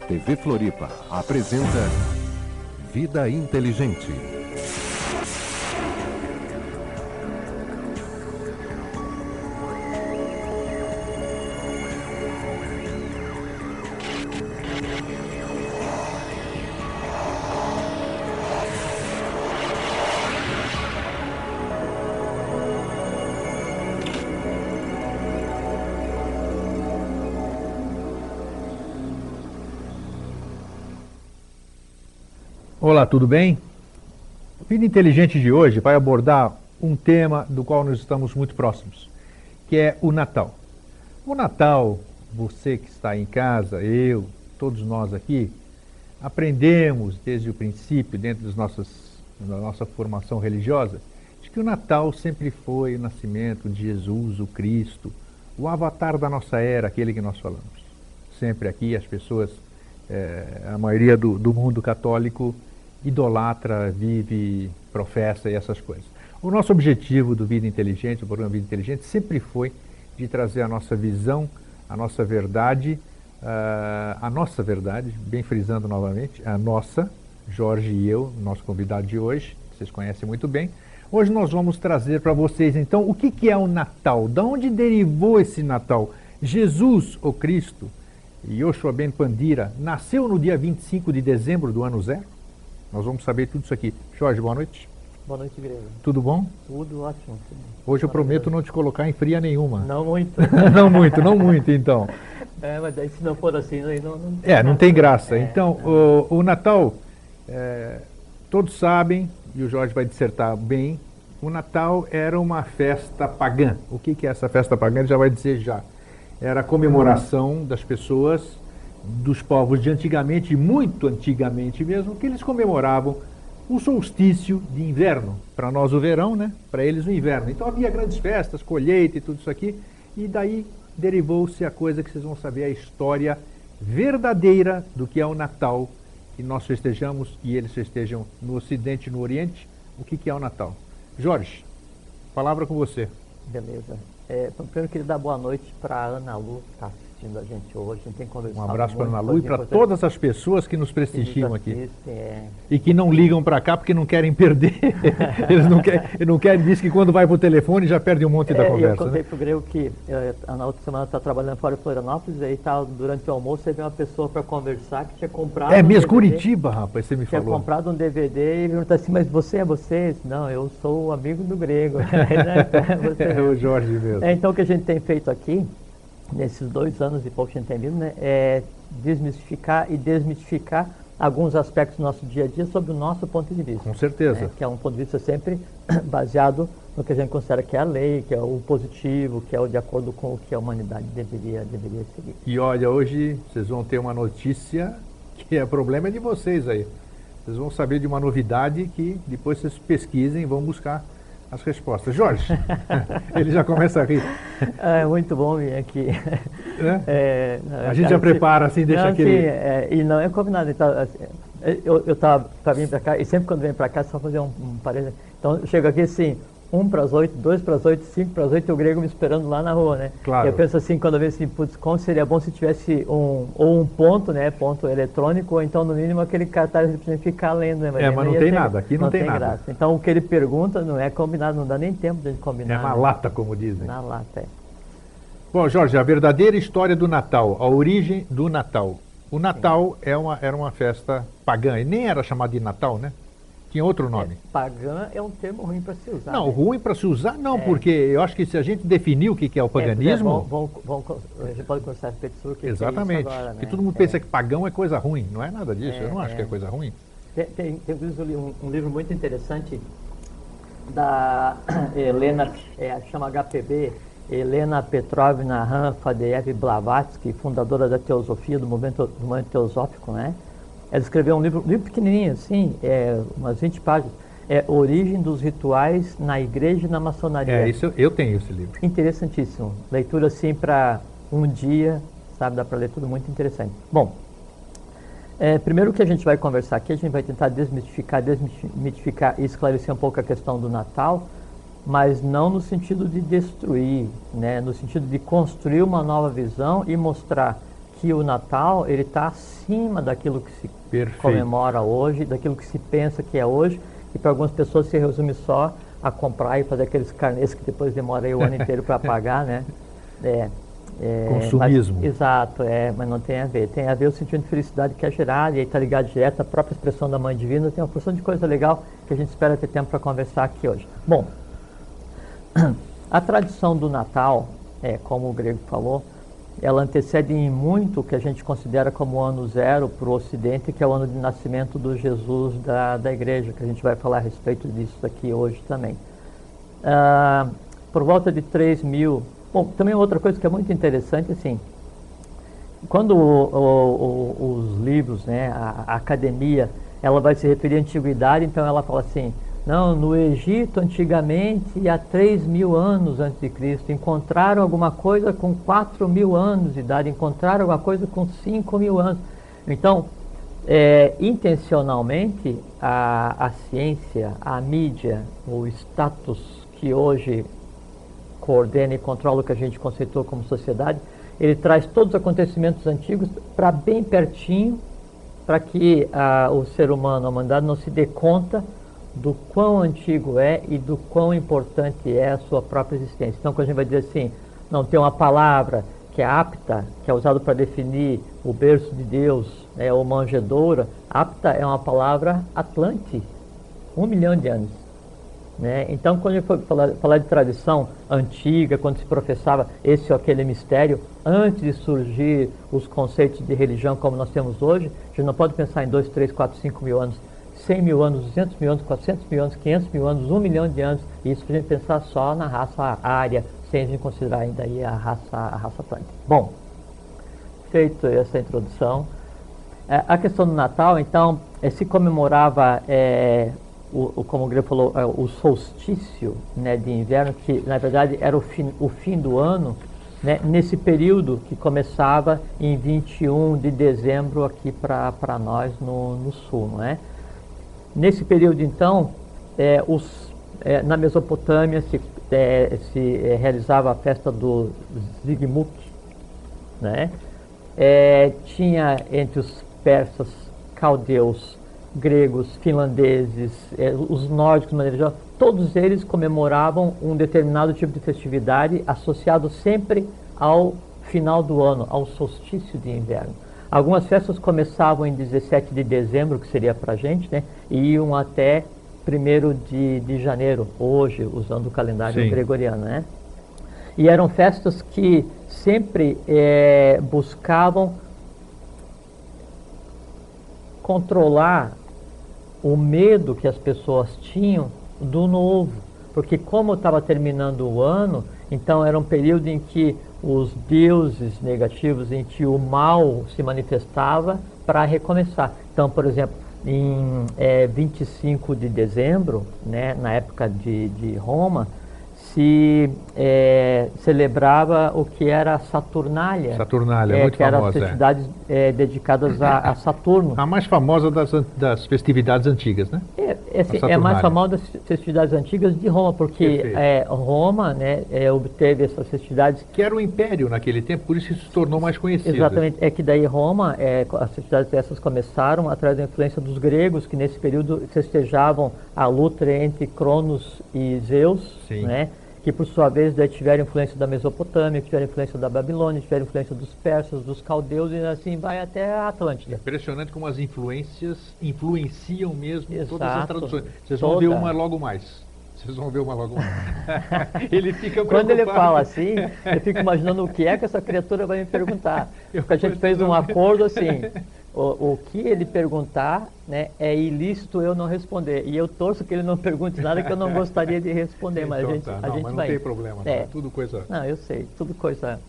TV Floripa apresenta Vida Inteligente. Olá, tudo bem? O Vida Inteligente de hoje vai abordar um tema do qual nós estamos muito próximos, que é o Natal. O Natal, você que está em casa, eu, todos nós aqui, aprendemos desde o princípio, dentro da nossa formação religiosa, de que o Natal sempre foi o nascimento de Jesus, o Cristo, o avatar da nossa era, aquele que nós falamos. Sempre aqui as pessoas, a maioria do mundo católico, idolatra, vive, professa e essas coisas. O nosso objetivo do Vida Inteligente, o programa Vida Inteligente, sempre foi de trazer a nossa visão, a nossa verdade, bem frisando novamente, a nossa, Jorge e eu, nosso convidado de hoje, que vocês conhecem muito bem. Hoje nós vamos trazer para vocês, então, o que é o Natal? De onde derivou esse Natal? Jesus, o Cristo, Yoshua Ben Pandira, nasceu no dia 25 de dezembro do ano zero? Nós vamos saber tudo isso aqui. Jorge, boa noite. Boa noite, Grego. Tudo bom? Tudo ótimo. Hoje eu prometo não te colocar em fria nenhuma. Não muito. não muito, então. Mas aí se não for assim, não tem graça. Então, o Natal, todos sabem, e o Jorge vai dissertar bem, o Natal era uma festa pagã. O que é essa festa pagã? Ele já vai dizer já. Era a comemoração das pessoas, dos povos de antigamente, muito antigamente mesmo, que eles comemoravam o solstício de inverno. Para nós o verão, né? Para eles o inverno. Então havia grandes festas, colheita e tudo isso aqui, e daí derivou-se a coisa que vocês vão saber, a história verdadeira do que é o Natal, que nós festejamos e eles festejam no Ocidente e no Oriente. O que é o Natal? Jorge, palavra com você. Beleza. Primeiro eu queria dar boa noite para a Ana Lu, que está assistindo a gente hoje. A gente tem conversado. Um abraço para a Ana Lu e para todas as pessoas que nos prestigiam aqui. É. E que não ligam para cá porque não querem perder. Eles não querem, diz que quando vai para o telefone já perde um monte da conversa. Eu contei para o Grego que na outra semana está trabalhando fora de Florianópolis, aí tá, durante o almoço aí veio uma pessoa para conversar que tinha comprado. É mesmo, Curitiba, rapaz, você me falou. Tinha comprado um DVD e perguntou assim, mas você é você? Não, eu sou o amigo do Grego. É o Jorge mesmo. Então o que a gente tem feito aqui, nesses 2 anos e pouco que a gente tem vindo, né, é desmistificar e desmitificar alguns aspectos do nosso dia a dia sob o nosso ponto de vista. Com certeza. Que é um ponto de vista sempre baseado no que a gente considera que é a lei, que é o positivo, que é o de acordo com o que a humanidade deveria seguir. E olha, hoje vocês vão ter uma notícia que é problema de vocês aí. Vocês vão saber de uma novidade que depois vocês pesquisem e vão buscar as respostas. Jorge, ele já começa a rir. É muito bom vir aqui. A gente já prepara assim, deixa aquele... E não é combinado. Então, assim, eu estava para vir para cá, e sempre quando vem para cá, só fazer um parênteses. Então, eu chego aqui assim, 1 para as 8, 2 para as 8, 5 para as 8, e o Grego me esperando lá na rua, né? Claro. Eu penso assim, quando eu vejo assim, putz, como seria bom se tivesse um ponto, né? Ponto eletrônico, ou então, no mínimo, aquele cartaz que precisa ficar lendo, né? Mas não tem nada, aqui não tem nada. Graça. Então, o que ele pergunta não é combinado, não dá nem tempo de combinar. É na lata, como dizem. Na lata, Bom, Jorge, a verdadeira história do Natal, a origem do Natal. O Natal era uma festa pagã, e nem era chamado de Natal, né? Tinha outro nome. Pagã é um termo ruim para se usar. Não, né? ruim para se usar não, porque eu acho que se a gente definir o que é o paganismo... A gente pode conversar a respeito sobre o que exatamente, é isso agora, né? Porque todo mundo pensa que pagão é coisa ruim, não é nada disso, eu não acho que é coisa ruim. Tem um livro muito interessante da Helena, chama HPB, Helena Petrovna Rafadeev Blavatsky, fundadora da teosofia, do movimento teosófico, né? Ela escreveu um livro pequenininho, assim, umas 20 páginas, Origem dos Rituais na Igreja e na Maçonaria. Isso, eu tenho esse livro. Interessantíssimo. Leitura, assim, para um dia, sabe, dá para ler tudo muito interessante. Bom, primeiro que a gente vai conversar aqui, a gente vai tentar desmitificar e esclarecer um pouco a questão do Natal, mas não no sentido de destruir, né? No sentido de construir uma nova visão e mostrar que o Natal ele está acima daquilo que se Perfeito. comemora hoje, daquilo que se pensa que é hoje, e para algumas pessoas se resume só a comprar e fazer aqueles carnês que depois demora aí o ano inteiro para pagar, né? Consumismo. Exato, mas não tem a ver. Tem a ver o sentimento de felicidade que é gerado, e aí está ligado direto à própria expressão da Mãe Divina. Tem uma porção de coisa legal que a gente espera ter tempo para conversar aqui hoje. Bom, a tradição do Natal, como o Grego falou, ela antecede em muito o que a gente considera como o ano zero para o Ocidente, que é o ano de nascimento do Jesus da Igreja, que a gente vai falar a respeito disso aqui hoje também. Por volta de 3.000... Bom, também outra coisa que é muito interessante, assim, quando os livros, né, a academia, ela vai se referir à antiguidade, então ela fala assim, não, no Egito, antigamente, há 3.000 anos antes de Cristo, encontraram alguma coisa com 4.000 anos de idade, encontraram alguma coisa com 5.000 anos. Então, intencionalmente, a ciência, a mídia, o status que hoje coordena e controla o que a gente conceitou como sociedade, ele traz todos os acontecimentos antigos para bem pertinho, para que o ser humano, a humanidade, não se dê conta do quão antigo é e do quão importante é a sua própria existência. Então, quando a gente vai dizer assim, não tem uma palavra que é apta, que é usada para definir o berço de Deus, ou manjedoura, apta é uma palavra Atlante, 1 milhão de anos. Né? Então, quando a gente for falar de tradição antiga, quando se professava esse ou aquele mistério, antes de surgir os conceitos de religião como nós temos hoje, a gente não pode pensar em 2, 3, 4, 5 mil anos, 100 mil anos, 200 mil anos, 400 mil anos, 500 mil anos, 1 milhão de anos, e isso para a gente pensar só na raça ária, sem a gente considerar ainda aí a raça atlântica. Bom, feito essa introdução, a questão do Natal, então, se comemorava, como o Grego falou, o solstício, né, de inverno, que na verdade era o fim do ano, né, nesse período que começava em 21 de dezembro aqui para nós no sul, não é? Nesse período, então, na Mesopotâmia se realizava a festa do Zigmuk, né? Tinha entre os persas, caldeus, gregos, finlandeses, os nórdicos, de maneira geral, todos eles comemoravam um determinado tipo de festividade associado sempre ao final do ano, ao solstício de inverno. Algumas festas começavam em 17 de dezembro, que seria para a gente, né, e iam até 1º de janeiro, hoje, usando o calendário Sim. gregoriano, né? E eram festas que sempre buscavam controlar o medo que as pessoas tinham do novo, porque como estava terminando o ano, então era um período em que os deuses negativos, em que o mal se manifestava para recomeçar. Então, por exemplo, em 25 de dezembro, né, na época de Roma, se celebrava o que era a Saturnália. Saturnália, muito que eram famosa. as festividades dedicadas a Saturno. A mais famosa das festividades antigas, né? É mais famosa das festividades antigas de Roma, porque Roma, né, obteve essas festividades. Que era o império naquele tempo, por isso se tornou mais conhecido. Exatamente, é que daí Roma, as festividades dessas começaram através da influência dos gregos, que nesse período festejavam a luta entre Cronos e Zeus, né? Que por sua vez daí tiveram influência da Mesopotâmia, tiveram influência da Babilônia, tiveram influência dos persas, dos caldeus, e assim vai até a Atlântida. É impressionante como as influências influenciam mesmo todas as Exato. traduções. Vocês vão ver uma logo mais. Vocês vão ver uma logo mais. Ele fica preocupado. Quando ele fala assim, eu fico imaginando o que é que essa criatura vai me perguntar. Porque a gente fez um acordo assim, o que ele perguntar, né, é ilícito eu não responder. E eu torço que ele não pergunte nada que eu não gostaria de responder, mas então, a gente mas vai. Não tem problema, não. É tudo coisa... Não, eu sei, tudo coisa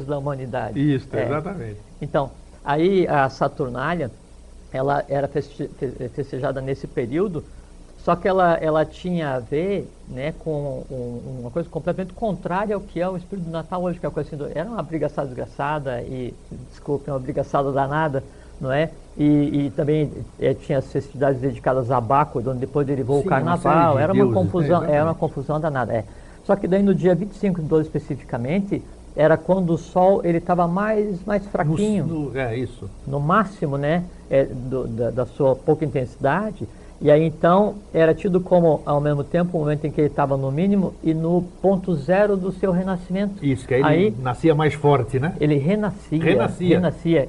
da humanidade. Isso, exatamente. Então, aí a Saturnália, ela era festejada nesse período, só que ela tinha a ver, né, com uma coisa completamente contrária ao que é o espírito do Natal hoje, que é uma coisa assim, era uma brigaçada desgraçada e, desculpe, uma brigaçada danada, não é? E também tinha as festividades dedicadas a Baco, onde depois derivou o Carnaval, era uma confusão danada. Só que daí no dia 25 de 12 especificamente, era quando o Sol ele estava mais fraquinho, É isso. no máximo, né, da sua pouca intensidade. E aí então era tido como, ao mesmo tempo, o momento em que ele estava no mínimo e no ponto zero do seu renascimento. Isso, que aí ele nascia mais forte, né? Ele renascia. Renascia.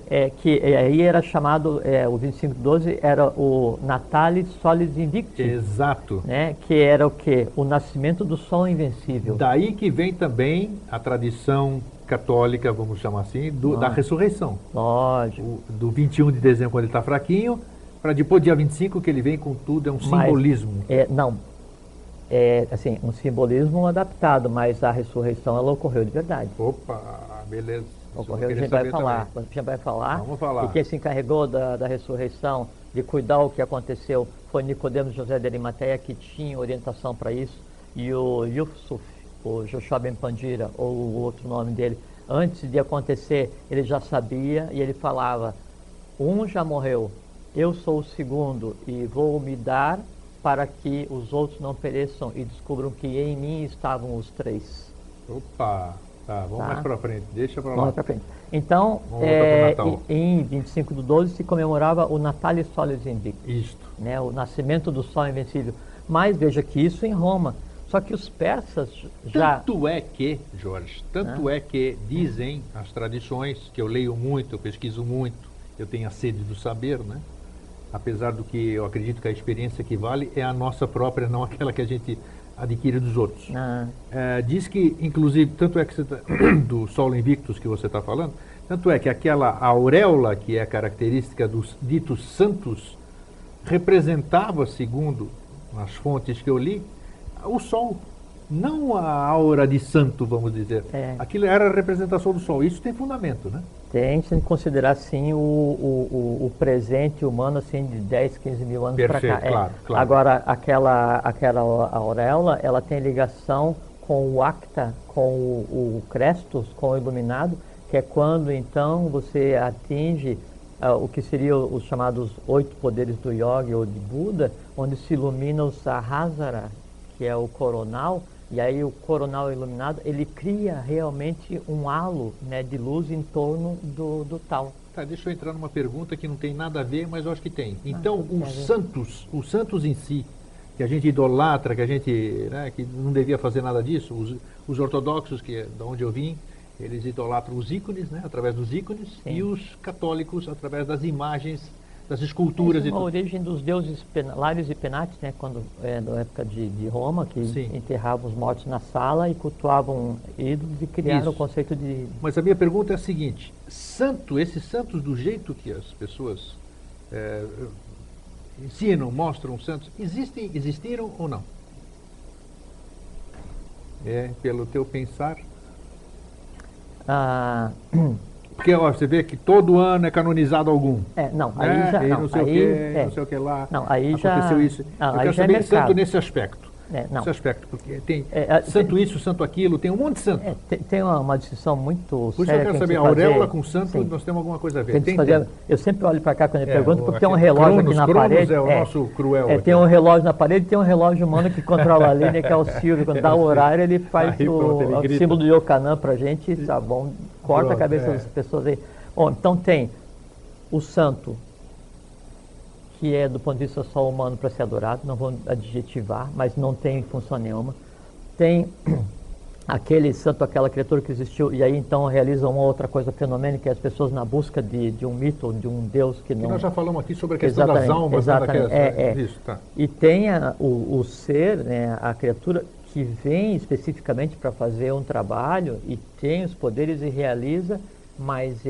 Aí era chamado, o 25/12 era o Natalis Solis Invicti. Exato. Né, que era o quê? O nascimento do Sol Invencível. Daí que vem também a tradição católica, vamos chamar assim, da ressurreição. Lógico. Do 21 de dezembro, quando ele está fraquinho, para depois, dia 25, que ele vem com tudo, é um simbolismo. Não, assim, um simbolismo adaptado, mas a ressurreição ela ocorreu de verdade. Opa, beleza. Ocorreu, a gente vai falar. Vamos falar. E quem se encarregou da ressurreição, de cuidar o que aconteceu, foi Nicodemos José de Arimateia, que tinha orientação para isso, e o Yusuf, o Joshua Ben Pandira, ou o outro nome dele, antes de acontecer, ele já sabia e ele falava: um já morreu, eu sou o segundo e vou me dar para que os outros não pereçam e descubram que em mim estavam os três. Opa, tá, vamos mais para frente, deixa para lá. Vamos para frente. Então, em 25/12 se comemorava o Natalis Solis Invictus, Isto. né, o nascimento do Sol Invencível. Mas veja que isso em Roma. Só que os persas já... Tanto é que, Jorge, é que dizem as tradições, que eu leio muito, eu pesquiso muito, eu tenho a sede do saber, né? Apesar do que eu acredito que a experiência que vale é a nossa própria, não aquela que a gente adquire dos outros. Diz que, inclusive, tanto é que do Sol Invictus que você está falando, tanto é que aquela auréola que é característica dos ditos santos representava, segundo as fontes que eu li, o Sol, não a aura de santo, vamos dizer. Aquilo era a representação do Sol. Isso tem fundamento, né? Tem que considerar, sim, o presente humano, assim, de 10, 15 mil anos para cá. Claro. Agora, aquela auréola, ela tem ligação com o Acta, com o Crestus, com o Iluminado, que é quando, então, você atinge o que seriam os chamados 8 poderes do Yoga ou de Buda, onde se ilumina o Sahasrara, que é o coronal. E aí o coronal iluminado, ele cria realmente um halo, né, de luz em torno do tal. Tá, deixa eu entrar numa pergunta que não tem nada a ver, mas eu acho que tem. Então, os santos em si, que a gente idolatra, que a gente, né, que não devia fazer nada disso, os ortodoxos, que é da onde eu vim, eles idolatram os ícones, né, através dos ícones, e os católicos através das imagens, das esculturas. A origem dos deuses Lários e Penates, né, quando na época de Roma, que enterravam os mortos na sala e cultuavam ídolos e criaram o conceito de... Mas a minha pergunta é a seguinte: esses santos do jeito que as pessoas ensinam, mostram santos, existiram ou não? Pelo teu pensar? Porque você vê que todo ano é canonizado algum. Não, aí já... Não sei o que lá. Não, aí aconteceu já... isso. Não, eu quero saber santo nesse aspecto. Nesse aspecto, porque tem santo isso, santo aquilo, tem um monte de santo. Tem uma distinção muito Por isso séria. eu quero saber, a auréola com santo, nós temos alguma coisa a ver. Eu sempre olho para cá quando eu pergunto, porque tem um relógio aqui na parede. É o nosso cruel. Tem um relógio na parede e tem um relógio humano que controla a linha, que é o Silvio. Quando dá o horário, ele faz o símbolo do Yokanã para a gente, tá bom, corta a cabeça das pessoas aí. Bom, então tem o santo, que é do ponto de vista só humano para ser adorado, não vou adjetivar, mas não tem função nenhuma. Tem aquele santo, aquela criatura que existiu, e aí então realiza uma outra coisa fenômena, que é as pessoas na busca de um mito, de um Deus que não... nós já falamos aqui sobre a questão das almas. Isso, tá. E tem o ser, né, a criatura, que vem especificamente para fazer um trabalho e tem os poderes e realiza, mas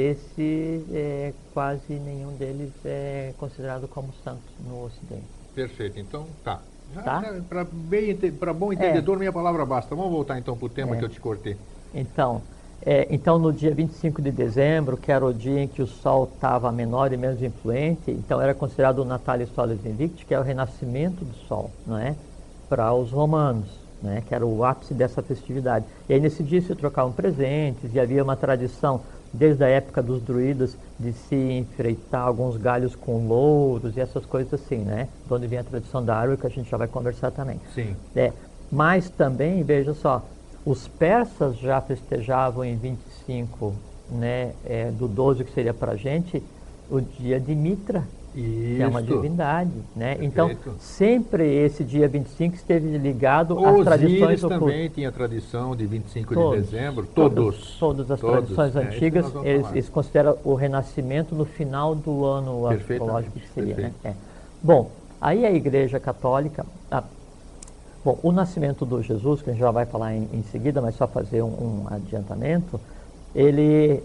quase nenhum deles é considerado como santo no Ocidente. Perfeito, então tá. Para bom entendedor, minha palavra basta. Vamos voltar então para o tema que eu te cortei. Então, no dia 25 de dezembro, que era o dia em que o Sol estava menor e menos influente, então era considerado o Natalis Solis Invicti, que é o renascimento do Sol, não é? Para os romanos, né? Que era o ápice dessa festividade. E aí nesse dia se trocavam presentes e havia uma tradição desde a época dos druidas, de se enfreitar alguns galhos com louros e essas coisas assim, né? De onde vem a tradição da árvore, que a gente já vai conversar também. Sim. Mas também, veja só, Os persas já festejavam em 25, né, do 12, que seria para a gente, o dia de Mitra, que é uma divindade, né? Então, sempre esse dia 25 esteve ligado às tradições ocultas. Também tinha tradição de 25 de dezembro, todas as tradições antigas, eles consideram o renascimento no final do ano astrológico, que seria, né? Bom, aí a Igreja Católica, bom, o nascimento do Jesus, que a gente já vai falar em seguida, mas só fazer um adiantamento, ele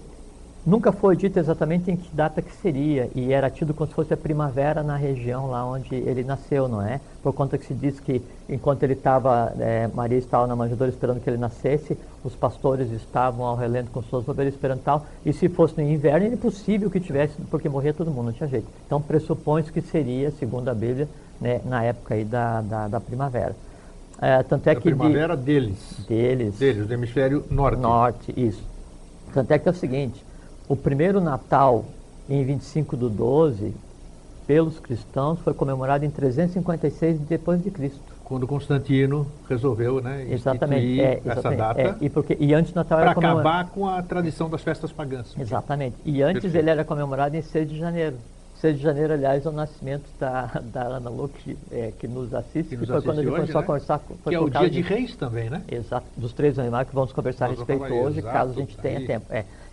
nunca foi dito exatamente em que data que seria, e era tido como se fosse a primavera na região lá onde ele nasceu, não é? Por conta que se diz que enquanto ele estava, Maria estava na manjedoura esperando que ele nascesse, os pastores estavam ao relento com suas ovelhas esperando tal, e se fosse no inverno, era impossível que tivesse, porque morria todo mundo, não tinha jeito. Então pressupõe-se que seria, segundo a Bíblia, né, na época aí da primavera. Tanto é que primavera deles, do hemisfério norte. Norte, isso. Tanto é que é o seguinte, o primeiro Natal, em 25 do 12, pelos cristãos, foi comemorado em 356 depois de Cristo. Quando Constantino resolveu, né, instituir essa data. E antes do Natal era comemorado... Para acabar com a tradição das festas pagãs. Exatamente. E antes ele era comemorado em 6 de janeiro. 6 de janeiro, aliás, é o nascimento da Ana Lu, que nos assiste, que foi quando ele começou a conversar. Que é o dia de Reis também, né? Exato, dos 3 animais que vamos conversar a respeito hoje, caso a gente tenha tempo.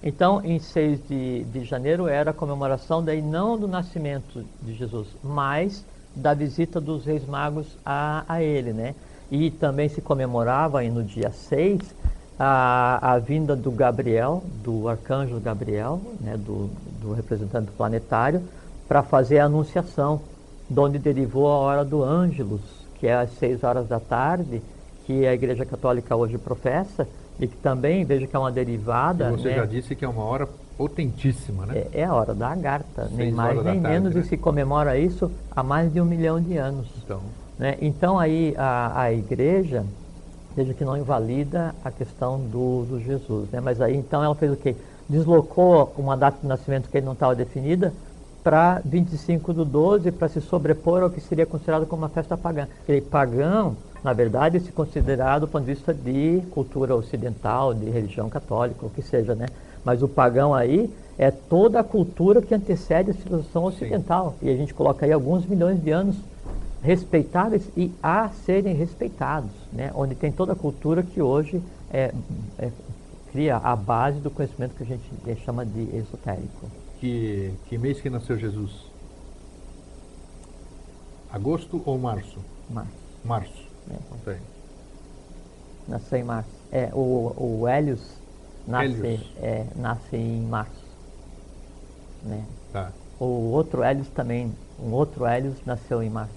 Então, em 6 de janeiro era a comemoração, daí não do nascimento de Jesus, mas da visita dos Reis Magos a ele, né? E também se comemorava aí no dia 6 a vinda do Gabriel, do arcanjo Gabriel, né, do representante planetário, para fazer a anunciação, de onde derivou a hora do Ângelus, que é às 6 horas da tarde, que a Igreja Católica hoje professa, e que também, veja que é uma derivada... E você já disse que é uma hora potentíssima, né? É a hora da Agartha, nem mais nem menos, né? E se comemora isso há mais de 1 milhão de anos. Então aí a Igreja, veja que não invalida a questão do Jesus, né? Mas aí então ela fez o quê? Deslocou uma data de nascimento que não estava definida para 25 do 12, para se sobrepor ao que seria considerado como uma festa pagã. E pagão, na verdade, se considerado do ponto de vista de cultura ocidental, de religião católica, o que seja, né? Mas o pagão aí é toda a cultura que antecede a civilização ocidental. Sim. E a gente coloca aí alguns milhões de anos respeitáveis e a serem respeitados, né? Onde tem toda a cultura que hoje cria a base do conhecimento que a gente chama de esotérico. Que mês que nasceu Jesus? Agosto ou março? Março. Nasceu em março. O Hélios nasce em março. Né? Tá. O outro Hélios também, um outro Hélios nasceu em março.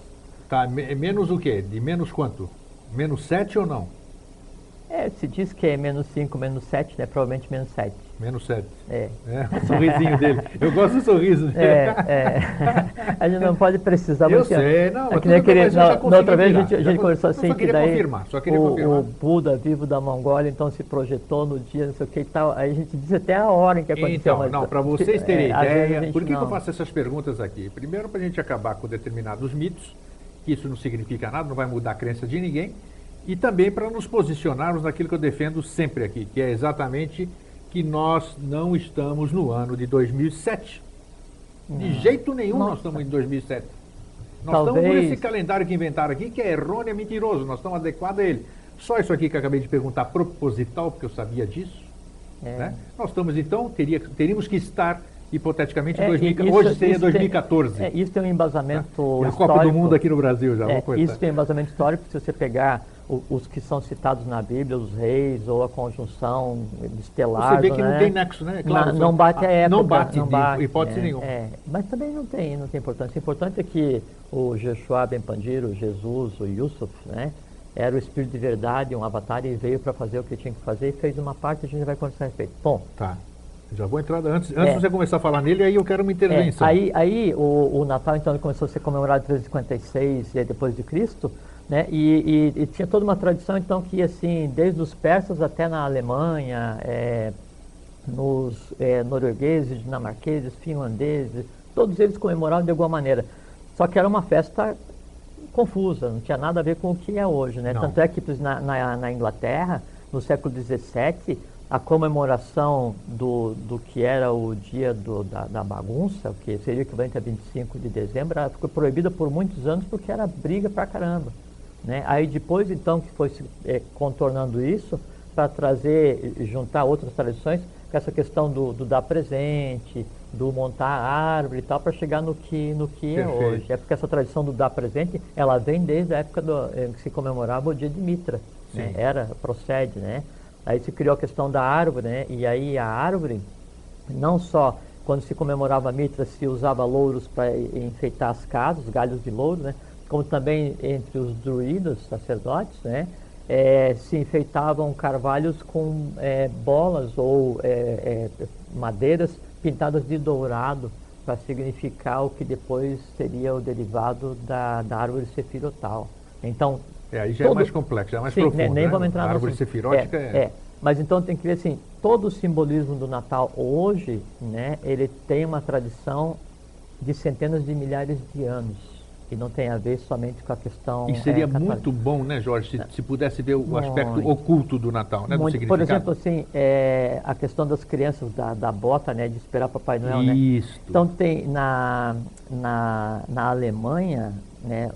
Tá, menos o quê? De menos quanto? Menos 7 ou não? Se diz que é menos 5, menos 7, né? Provavelmente menos 7. Menos 7. O sorrisinho dele. Eu gosto do sorriso dele. A gente não pode precisar muito. Eu sei, não. É que nem aquele, na outra vez a gente conversou assim, que daí só queria confirmar. O Buda vivo da Mongólia então se projetou no dia, não sei o que e tal. Aí a gente diz até a hora em que aconteceu. Então, não, para vocês terem ideia, por que eu faço essas perguntas aqui? Primeiro, para a gente acabar com determinados mitos, que isso não significa nada, não vai mudar a crença de ninguém. E também para nos posicionarmos naquilo que eu defendo sempre aqui, que é exatamente que nós não estamos no ano de 2007. De jeito nenhum nós estamos em 2007. Nós estamos por esse calendário que inventaram aqui, que é errôneo, é mentiroso. Nós estamos adequados a ele. Só isso aqui que eu acabei de perguntar, proposital, porque eu sabia disso. Né? Nós estamos, então, teríamos que estar, hipoteticamente, hoje seria 2014. Isso tem um embasamento histórico. A Copa do Mundo aqui no Brasil já. Isso tem um embasamento histórico, se você pegar os que são citados na Bíblia, os reis, ou a conjunção estelar. Você vê que não tem nexo, né? Claro, não bate a época. Não bate de hipótese nenhuma. Mas também não tem importância. O importante é que o Jeshua Ben Pandir, o Jesus, o Yusuf, né? Era o Espírito de Verdade, um avatar, e veio para fazer o que tinha que fazer e fez uma parte, a gente vai conversar a respeito. Bom. Tá. Já vou entrar antes de você começar a falar nele, aí eu quero uma intervenção. Aí o Natal, então, começou a ser comemorado em 356 depois de Cristo, né? E tinha toda uma tradição, então, que assim, desde os persas até na Alemanha, nos noruegueses, dinamarqueses, finlandeses, todos eles comemoravam de alguma maneira. Só que era uma festa confusa, não tinha nada a ver com o que é hoje, né? Tanto é que na Inglaterra, no século XVII, a comemoração do que era o dia da bagunça, que seria o equivalente a 25 de dezembro, ela ficou proibida por muitos anos porque era briga pra caramba, né? Aí depois, então, que foi se contornando isso para trazer, juntar outras tradições, com essa questão do dar presente, do montar a árvore e tal, para chegar no que é hoje. É porque essa tradição do dar presente, ela vem desde a época que se comemorava o dia de Mitra, né? Procede, né? Aí se criou a questão da árvore, né? E aí a árvore, não só quando se comemorava Mitra, se usava louros para enfeitar as casas, galhos de louro, né? Como também entre os druidas, sacerdotes, né? Se enfeitavam carvalhos com bolas ou madeiras pintadas de dourado para significar o que depois seria o derivado da árvore sefirotal. Então, aí já é mais complexo, já é mais profundo, nem né? vamos entrar A árvore sefirótica Mas então tem que ver assim, todo o simbolismo do Natal hoje, né, ele tem uma tradição de centenas de milhares de anos. E não tem a ver somente com a questão E seria muito bom, né, Jorge, se pudesse ver o aspecto oculto do Natal, né, do significado. Por exemplo, assim, a questão das crianças, da bota, né, de esperar Papai Noel, né? Isso. Então tem na Alemanha, né,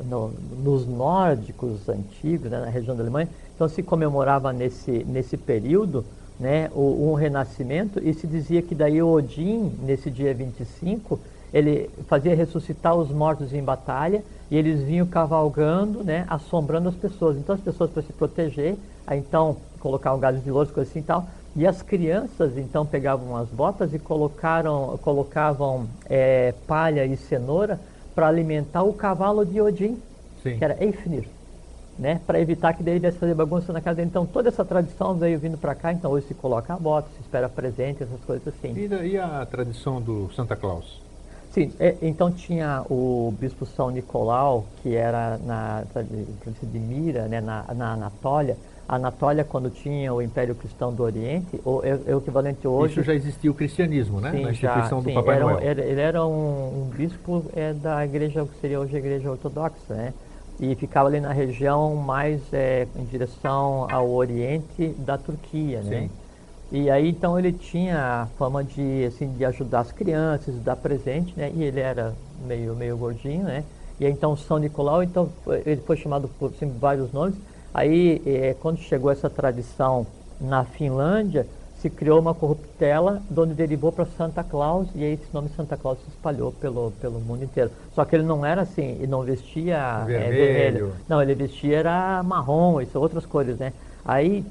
nos nórdicos antigos, né, na região da Alemanha, então se comemorava nesse período, né, um renascimento, e se dizia que daí o Odin, nesse dia 25, ele fazia ressuscitar os mortos em batalha e eles vinham cavalgando, né, assombrando as pessoas. Então as pessoas, para se proteger, aí então colocavam galhos de louro, coisas assim e tal. E as crianças então pegavam as botas e colocavam palha e cenoura para alimentar o cavalo de Odin, que era Eifnir, né, para evitar que ele viesse fazer bagunça na casa dele. Então toda essa tradição veio vindo para cá. Então hoje se coloca a bota, se espera presente, essas coisas assim. E a tradição do Santa Claus? Sim, então tinha o bispo São Nicolau, que era na província de Mira, né, na Anatólia. A Anatólia, quando tinha o Império Cristão do Oriente, é o equivalente hoje... Isso já existia o cristianismo, né? Sim, na instituição do sim, Papai Noel. Ele era um bispo da igreja, que seria hoje a igreja ortodoxa, né? E ficava ali na região mais em direção ao Oriente da Turquia, né? Sim. E aí, então, ele tinha a fama de ajudar as crianças, de dar presente, né? E ele era meio gordinho, né? E aí, então, São Nicolau, então, ele foi chamado por vários nomes. Aí, quando chegou essa tradição na Finlândia, se criou uma corruptela, onde derivou para Santa Claus, e aí esse nome Santa Claus se espalhou pelo mundo inteiro. Só que ele não era assim, ele não vestia vermelho. Não, ele vestia era marrom, isso, outras cores, né? Aí,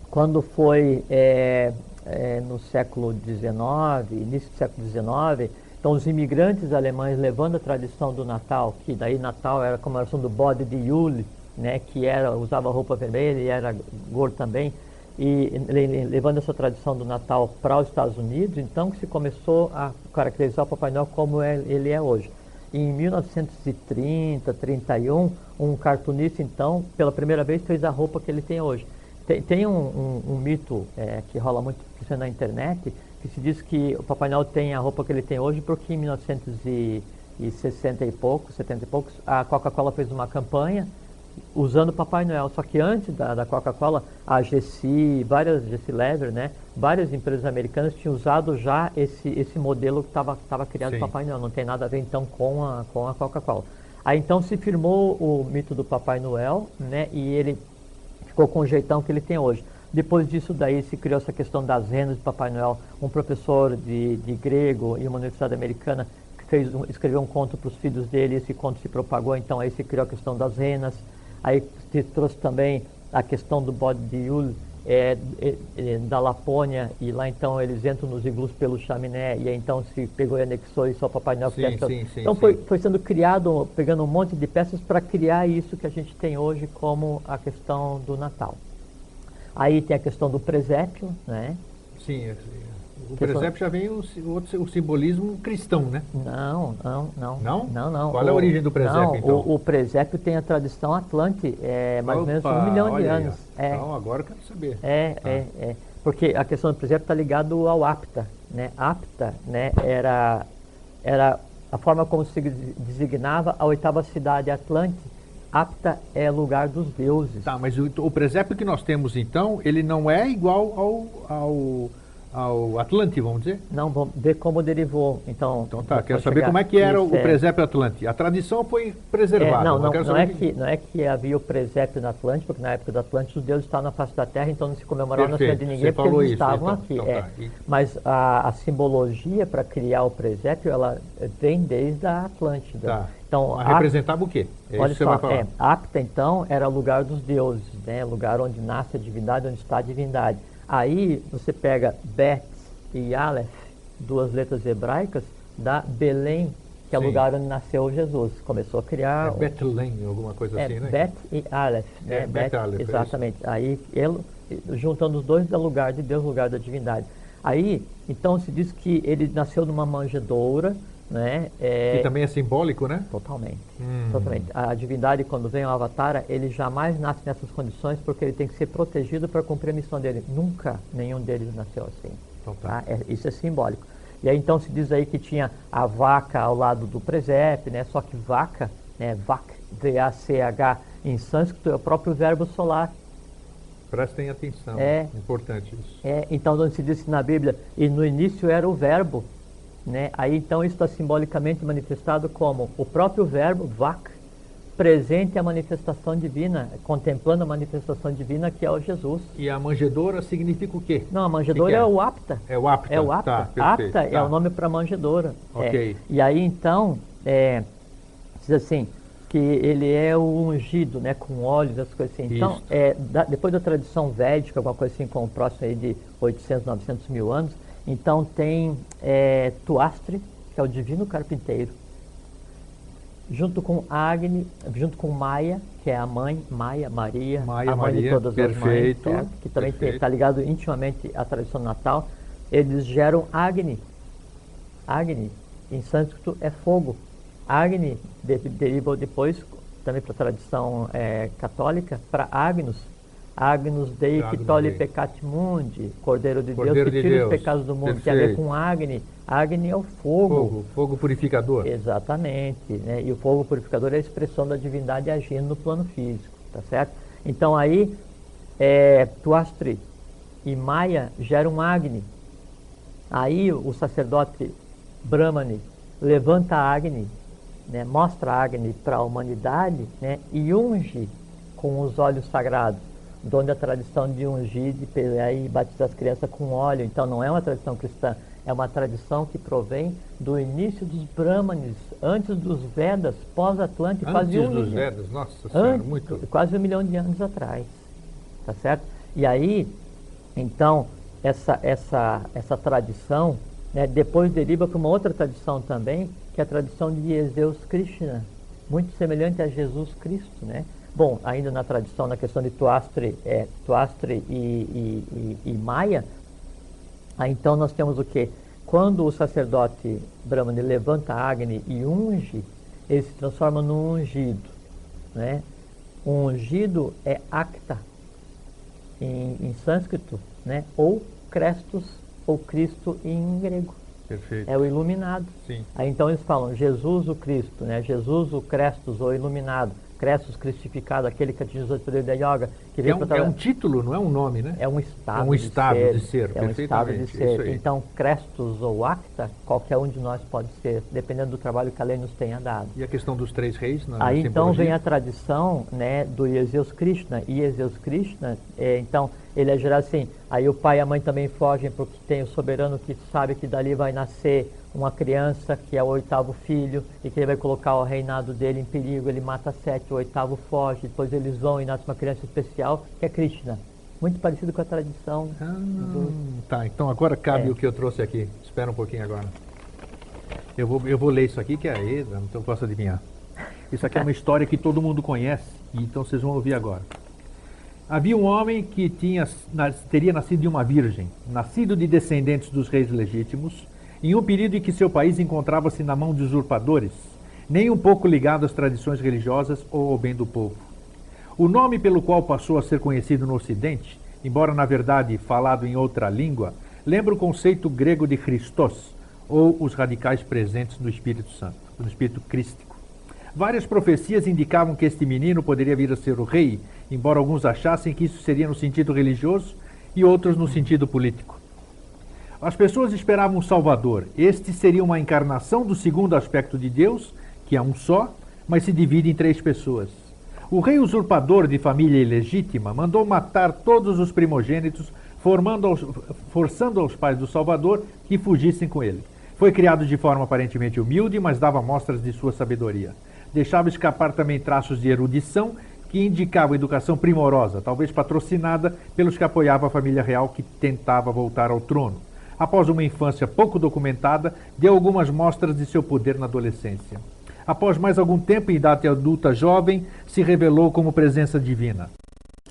quando foi no século XIX, início do século XIX, então os imigrantes alemães levando a tradição do Natal, que daí Natal era a comemoração do bode de Yule, né, que usava roupa vermelha e era gordo também, e levando essa tradição do Natal para os Estados Unidos, então que se começou a caracterizar o Papai Noel como ele é hoje. E em 1930, 31, um cartunista, então, pela primeira vez fez a roupa que ele tem hoje. Tem um mito que rola muito na internet, que se diz que o Papai Noel tem a roupa que ele tem hoje porque em 1960 e poucos, 70 e poucos, a Coca-Cola fez uma campanha usando o Papai Noel. Só que antes da Coca-Cola, a GC Lever, né, várias empresas americanas tinham usado já esse modelo que estava criado do Papai Noel. Não tem nada a ver então com a Coca-Cola. Aí então se firmou o mito do Papai Noel, né, e ele ficou com o jeitão que ele tem hoje. Depois disso daí se criou essa questão das renas de Papai Noel. Um professor de grego e uma universidade americana escreveu um conto para os filhos dele, esse conto se propagou, então aí se criou a questão das renas. Aí se trouxe também a questão do bode de Yule da Lapônia, e lá então eles entram nos iglus pelo chaminé, e aí então se pegou e anexou isso ao Papai Noel. Então foi sendo criado, pegando um monte de peças para criar isso que a gente tem hoje como a questão do Natal. Aí tem a questão do presépio, né? Sim, o presépio já vem o simbolismo cristão, né? Não. Não? Qual é a origem do presépio, então? O presépio tem a tradição atlante, mais ou menos 1 milhão de anos. Então, agora eu quero saber. Porque a questão do presépio está ligado ao Apta, né? Apta, né, era a forma como se designava a 8ª cidade Atlante, Apta é lugar dos deuses. Tá, mas o presépio que nós temos então, ele não é igual ao Atlante, vamos dizer? Não, vamos ver como derivou. Então Tá, quero vou saber chegar- como é que era Isso, o presépio Atlante. A tradição foi preservada. Não, mas eu quero não saber não é que havia o presépio na Atlântida, porque na época da Atlântida os deuses estavam na face da terra, então não se comemorava o nascimento de Perfeito, ninguém você porque falou eles isso, estavam então, aqui. então tá. E- Mas a simbologia para criar o presépio, ela vem desde a Atlântida. Tá. Então, Mas representava o quê? É isso olha que você só, vai falar. Apta então era lugar dos deuses, né? Lugar onde nasce a divindade, onde está a divindade. Aí você pega Bet e Aleph, duas letras hebraicas, da Belém, que é o Sim. lugar onde nasceu Jesus. Começou a criar... É Betlém, alguma coisa assim, né? Bet e Aleph. É, Né? Bet e Aleph, é exatamente. Aí, ele, juntando os dois, dá lugar de Deus, lugar da divindade. Aí, então, se diz que ele nasceu numa manjedoura, né? Que também é simbólico, né? Totalmente. Totalmente. A divindade, quando vem o Avatar, ele jamais nasce nessas condições porque ele tem que ser protegido para cumprir a missão dele. Nunca nenhum deles nasceu assim. Então tá. Isso é simbólico. E aí então se diz aí que tinha a vaca ao lado do presépio, né? Só que vaca, né? Vak, V-A-C-H, em sânscrito é o próprio verbo solar. Prestem atenção. É. Importante isso. Então onde se diz que na Bíblia, e no início era o verbo, né? Aí então isso está simbolicamente manifestado como o próprio verbo, Vak, presente à manifestação divina, contemplando a manifestação divina que é o Jesus. E a manjedoura significa o quê? Não, a manjedoura Que é o apta. É o apta. É o apta. Tá, perfeito, Apta é tá. o nome para manjedoura. Ok. E aí então, diz assim, que ele é o ungido, né, com óleos, essas coisas assim. Então, Isso. depois da tradição védica, alguma coisa assim, com o próximo aí de 800, 900 mil anos, então tem Tuastre, que é o divino carpinteiro, junto com Agni, junto com Maia, que é a mãe, Maria, Maia, a mãe de Maria, todas perfeito, as mães, certo? Que também perfeito. está ligado intimamente à tradição natal. Eles geram Agni. Agni, em sânscrito, é fogo. Agni deriva depois, também para a tradição católica, para Agnus. Agnus Dei que Agnus tolhe Dei. peccat mundi, Cordeiro de Cordeiro Deus que de tira Deus. os pecados do mundo. Tem a ver Perfeito. com Agni. Agni é o fogo. Fogo purificador. Exatamente, né? E o fogo purificador é a expressão da divindade agindo no plano físico, tá certo? Então aí, Tuastri e Maia geram Agni. Aí o sacerdote Brahmani levanta a Agni, né? Mostra a Agni para a humanidade, né? E unge com os óleos sagrados, onde a tradição de ungir e batizar as crianças com óleo. Então não é uma tradição cristã, é uma tradição que provém do início dos Brahmanes, antes dos Vedas, pós-Atlântico, quase Antes um dos milhão. Vedas, nossa senhora, Antes, muito. quase 1 milhão de anos atrás, tá certo? E aí, então, essa tradição, né, depois deriva para uma outra tradição também, que é a tradição de Jesus Krishna, muito semelhante a Jesus Cristo, né? Bom, ainda na tradição, na questão de Tuastre e Maia, aí então nós temos o quê? Quando o sacerdote Brahmani levanta a Agni e unge, ele se transforma num ungido, né? O ungido é Acta, em sânscrito, né? Ou Crestos, ou Cristo em grego. Perfeito. É o iluminado. Sim. Aí então eles falam Jesus o Cristo, né? Jesus o Crestos, ou iluminado. Crestos cristificado, aquele que atingiu o poder da yoga. Que veio É um título, não é um nome, né? É um estado, É um estado de ser, É um estado de perfeitamente, ser. isso aí. Então, Crestos ou Acta, qualquer um de nós pode ser, dependendo do trabalho que a lei nos tenha dado. E a questão dos três reis na Aí então simbologia? vem a tradição, né, do Jesus Krishna. E Jesus Krishna, então, ele é gerado assim. Aí o pai e a mãe também fogem porque tem o soberano que sabe que dali vai nascer uma criança que é o 8º filho e que ele vai colocar o reinado dele em perigo. Ele mata 7, o 8º foge, depois eles vão e nasce uma criança especial que é Krishna. Muito parecido com a tradição. Tá, então agora cabe o que eu trouxe aqui. Espera um pouquinho agora. Eu vou ler isso aqui, que é aí, então eu posso adivinhar. Isso aqui é uma história que todo mundo conhece, então vocês vão ouvir agora. Havia um homem que teria nascido de uma virgem, nascido de descendentes dos reis legítimos, em um período em que seu país encontrava-se na mão de usurpadores, nem um pouco ligado às tradições religiosas ou ao bem do povo. O nome pelo qual passou a ser conhecido no Ocidente, embora na verdade falado em outra língua, lembra o conceito grego de Christos, ou os radicais presentes no Espírito Santo, no Espírito Crístico. Várias profecias indicavam que este menino poderia vir a ser o rei, embora alguns achassem que isso seria no sentido religioso e outros no sentido político. As pessoas esperavam um Salvador. Este seria uma encarnação do segundo aspecto de Deus, que é um só, mas se divide em 3 pessoas. O rei usurpador de família ilegítima mandou matar todos os primogênitos, forçando aos pais do Salvador que fugissem com ele. Foi criado de forma aparentemente humilde, mas dava mostras de sua sabedoria. Deixava escapar também traços de erudição que indicavam educação primorosa, talvez patrocinada pelos que apoiavam a família real que tentava voltar ao trono. Após uma infância pouco documentada, deu algumas mostras de seu poder na adolescência. Após mais algum tempo, em idade adulta jovem, se revelou como presença divina.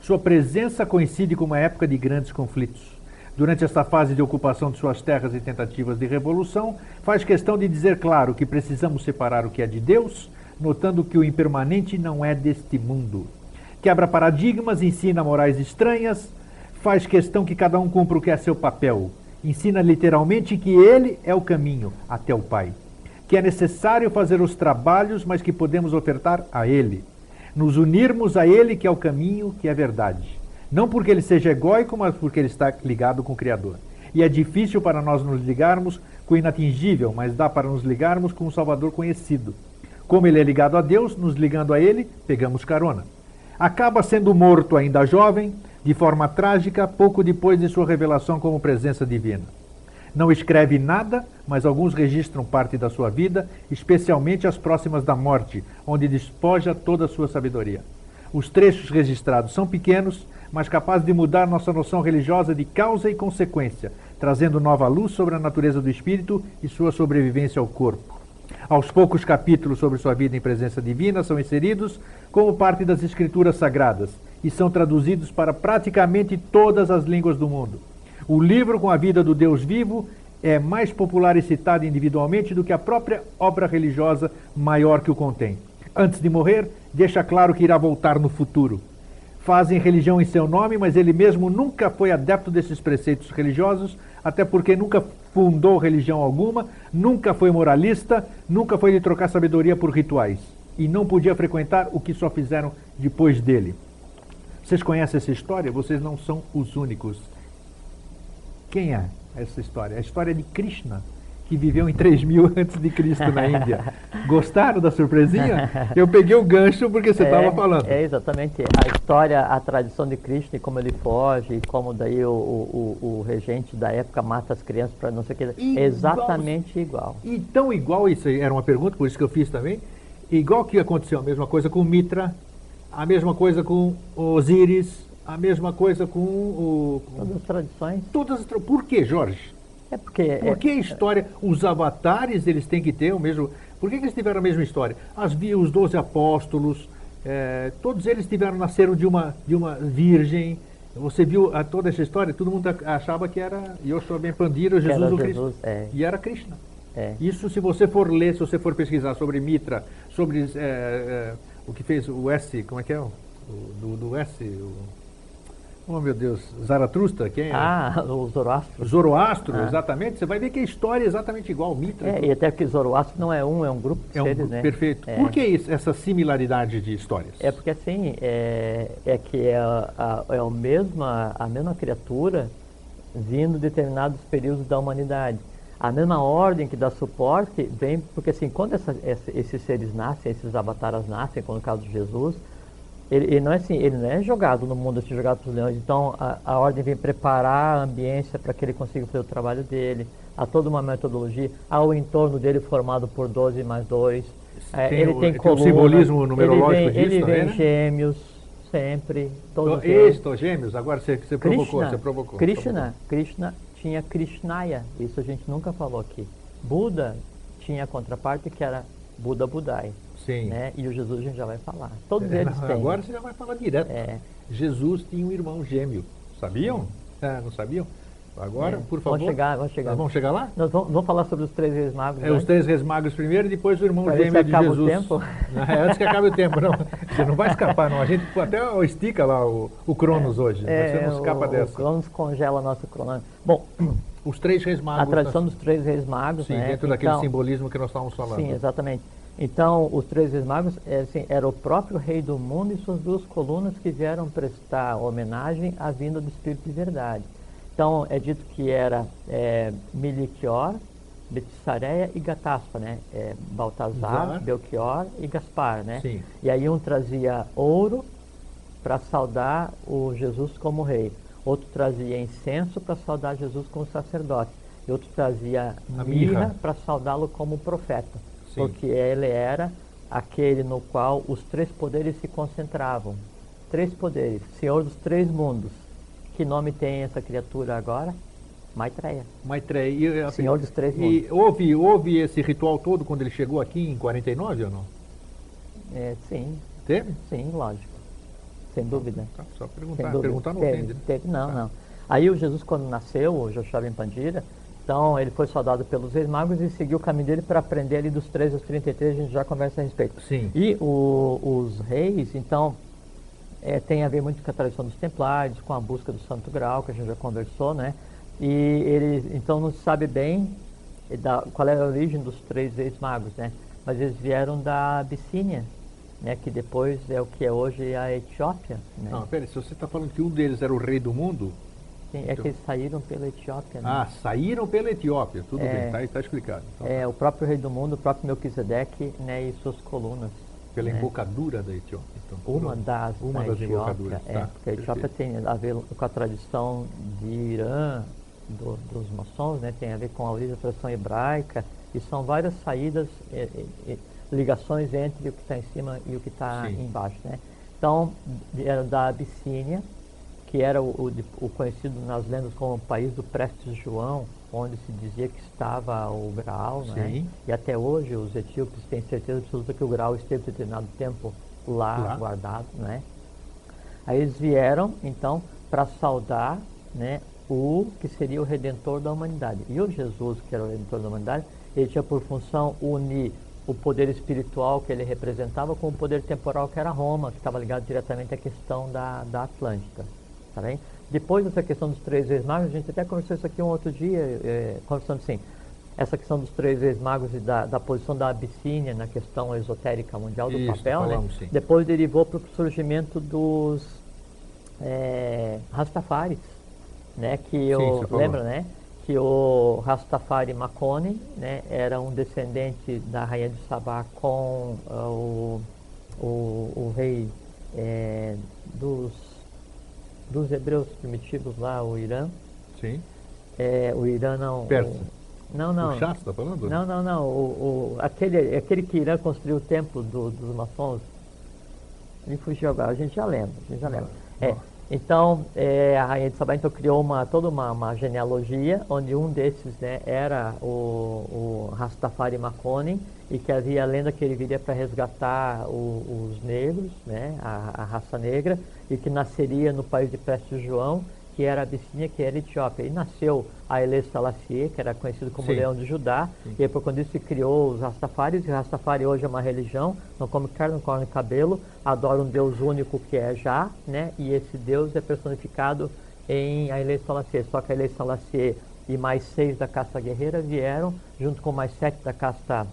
Sua presença coincide com uma época de grandes conflitos. Durante esta fase de ocupação de suas terras e tentativas de revolução, faz questão de dizer claro que precisamos separar o que é de Deus, notando que o impermanente não é deste mundo. Quebra paradigmas, ensina morais estranhas, faz questão que cada um cumpra o que é seu papel. Ensina literalmente que ele é o caminho até o Pai. Que é necessário fazer os trabalhos, mas que podemos ofertar a ele. Nos unirmos a ele, que é o caminho, que é a verdade. Não porque ele seja egóico, mas porque ele está ligado com o Criador. E é difícil para nós nos ligarmos com o inatingível, mas dá para nos ligarmos com o Salvador conhecido. Como ele é ligado a Deus, nos ligando a ele, pegamos carona. Acaba sendo morto ainda jovem, de forma trágica, pouco depois de sua revelação como presença divina. Não escreve nada, mas alguns registram parte da sua vida, especialmente as próximas da morte, onde despoja toda a sua sabedoria. Os trechos registrados são pequenos, mas capazes de mudar nossa noção religiosa de causa e consequência, trazendo nova luz sobre a natureza do espírito e sua sobrevivência ao corpo. Aos poucos capítulos sobre sua vida em presença divina são inseridos como parte das escrituras sagradas e são traduzidos para praticamente todas as línguas do mundo. O livro com a vida do Deus vivo é mais popular e citado individualmente do que a própria obra religiosa maior que o contém. Antes de morrer, deixa claro que irá voltar no futuro. Fazem religião em seu nome, mas ele mesmo nunca foi adepto desses preceitos religiosos, até porque nunca fundou religião alguma, nunca foi moralista, nunca foi de trocar sabedoria por rituais. E não podia frequentar o que só fizeram depois dele. Vocês conhecem essa história? Vocês não são os únicos. Quem é essa história? A história de Krishna, que viveu em 3000 a.C. na Índia. Gostaram da surpresinha? Eu peguei o gancho porque você estava falando. É exatamente. A história, a tradição de Krishna e como ele foge, e como daí o regente da época mata as crianças para não sei o que. É exatamente igual. E tão igual, isso era uma pergunta, por isso que eu fiz também, igual que aconteceu, a mesma coisa com Mitra, a mesma coisa com Osíris, a mesma coisa com o... Todas as tradições. Por que, Jorge? É porque... Por que a história, os avatares, eles têm que ter o mesmo... Por que eles tiveram a mesma história? Os 12 apóstolos, todos eles nasceram de uma virgem. Você viu toda essa história? Todo mundo achava que era Yoshua Ben Pandira, Jesus o Cristo. E era Krishna. Isso, se você for ler, se você for pesquisar sobre Mitra, sobre o que fez o S, como é que é? Do S... Oh, meu Deus, Zaratustra, quem é? O Zoroastro. Zoroastro, exatamente. Você vai ver que a história é exatamente igual, Mitra. E até que Zoroastro não é um grupo de seres, né? Perfeito. Por que essa similaridade de histórias? É porque assim, que é a mesma criatura vindo de determinados períodos da humanidade. A mesma ordem que dá suporte vem, porque assim, quando esses seres nascem, esses avataras nascem, como no caso de Jesus, ele não é assim, ele não é jogado no mundo, assim, jogado para os leões. Então a ordem vem preparar a ambiência para que ele consiga fazer o trabalho dele. Há toda uma metodologia, há o entorno dele formado por 12 mais 2. Ele tem coluna, um simbolismo numerológico disso, ele vem né? Gêmeos, sempre. Gêmeos, agora você provocou. Krishna tinha Krishnaya, isso a gente nunca falou aqui. Buda tinha a contraparte que era Buda Budai. Sim. Né? E o Jesus a gente já vai falar. Todos eles têm. Agora você já vai falar direto. Jesus tinha um irmão gêmeo. Sabiam? Não sabiam? Agora, por favor. Vamos chegar. Vamos chegar lá? Nós vamos falar sobre os 3 reis magos. Os 3 reis magos primeiro e depois o irmão gêmeo de Jesus. O tempo? Antes que acabe o tempo, não. Você não vai escapar, não. A gente até estica lá o Cronos hoje. Você não escapa dessa. O Cronos congela nosso Cronos. Bom, os 3 reis magos. A tradição dos 3 reis magos, sim, né? dentro daquele simbolismo que nós estávamos falando. Sim, exatamente. Então, os três reis magos assim, era o próprio rei do mundo e suas duas colunas que vieram prestar homenagem à vinda do Espírito de verdade. Então, é dito que era Meliquior, Betsareia e Gataspa, né? Baltazar, Exato. Belchior e Gaspar, né? Sim. E aí um trazia ouro para saudar o Jesus como rei, outro trazia incenso para saudar Jesus como sacerdote, e outro trazia A mirra mirra. para saudá-lo como profeta, Sim. porque ele era aquele no qual os três poderes se concentravam. Três poderes, Senhor dos três mundos. Que nome tem essa criatura agora? Maitreya. Maitreya. E, assim, Senhor dos três e houve esse ritual todo quando ele chegou aqui em 49 ou não? Sim, Teve? sim, lógico. Sem dúvida. Tá, só Sem perguntar. dúvida. Perguntar não Teve, ofende, né? teve, não, Tá. não. Aí o Jesus, quando nasceu, o Joshua Ben Pandira, então ele foi saudado pelos reis magos e seguiu o caminho dele para aprender ali dos 13 aos 33, a gente já conversa a respeito. Sim. E os reis, então, tem a ver muito com a tradição dos templários, com a busca do Santo Graal, que a gente já conversou, né? E eles, então, não se sabe bem qual é a origem dos três reis magos, né? Mas eles vieram da Abissínia, né? Que depois é o que é hoje a Etiópia, né? Não, peraí, se você está falando que um deles era o rei do mundo, Sim, é que eles saíram pela Etiópia, né? ah, saíram pela Etiópia, tudo É. bem, tá explicado. Então, O próprio rei do mundo, o próprio Melquisedeque, né? E suas colunas. pela né? embocadura da Etiópia. Então, Uma pronto. das Uma da das Etiópia, embocaduras, tá, porque a Etiópia perfeito. tem a ver com a tradição de Irã, dos maçons, né? Tem a ver com a origem da tradição hebraica, e são várias saídas, ligações entre o que está em cima e o que está Sim. embaixo, né? Então, era da Abissínia, que era o conhecido nas lendas como o país do Prestes João, onde se dizia que estava o Graal, né? Sim. E até hoje os etíopes têm certeza absoluta que o Graal esteve determinado tempo lá guardado, né? Aí eles vieram, então, para saudar, né, o que seria o Redentor da humanidade. E o Jesus, que era o Redentor da humanidade, ele tinha por função unir o poder espiritual que ele representava com o poder temporal que era Roma, que estava ligado diretamente à questão da Atlântida. Tá bem? Depois dessa questão dos três reis magos, a gente até conversou isso aqui um outro dia, conversando assim, essa questão dos três reis magos e da posição da Abissínia na questão esotérica mundial do Isso, papel, falamos, né? sim. Depois derivou para o surgimento dos Rastafaris, né? Que você falou. lembra, né? Que o Rastafari Makonnen, né? Era um descendente da rainha de Sabá com o rei dos hebreus primitivos lá, o Irã. Sim. O Irã não. Persa. Não. O Shah, você está falando? Não. Aquele que Irã construiu o templo dos maçons. Me fugiu agora, a gente já lembra. Então, a rainha de Sabá então, criou toda uma genealogia, onde um desses, né, era o Rastafari Makonnen, e que havia a lenda que ele viria para resgatar os negros, né, a raça negra, e que nasceria no país de Prestes João, que era a Abissínia, que era a Etiópia. E nasceu Haile Selassie, que era conhecido como Sim. Leão de Judá, e aí, por quando isso se criou os Rastafaris, e o Rastafari hoje é uma religião, não come carne, não come cabelo, adora um Deus único que é Jah, né, e esse Deus é personificado em Haile Selassie. Só que Haile Selassie e mais 6 da casta guerreira vieram, junto com mais 7 da casta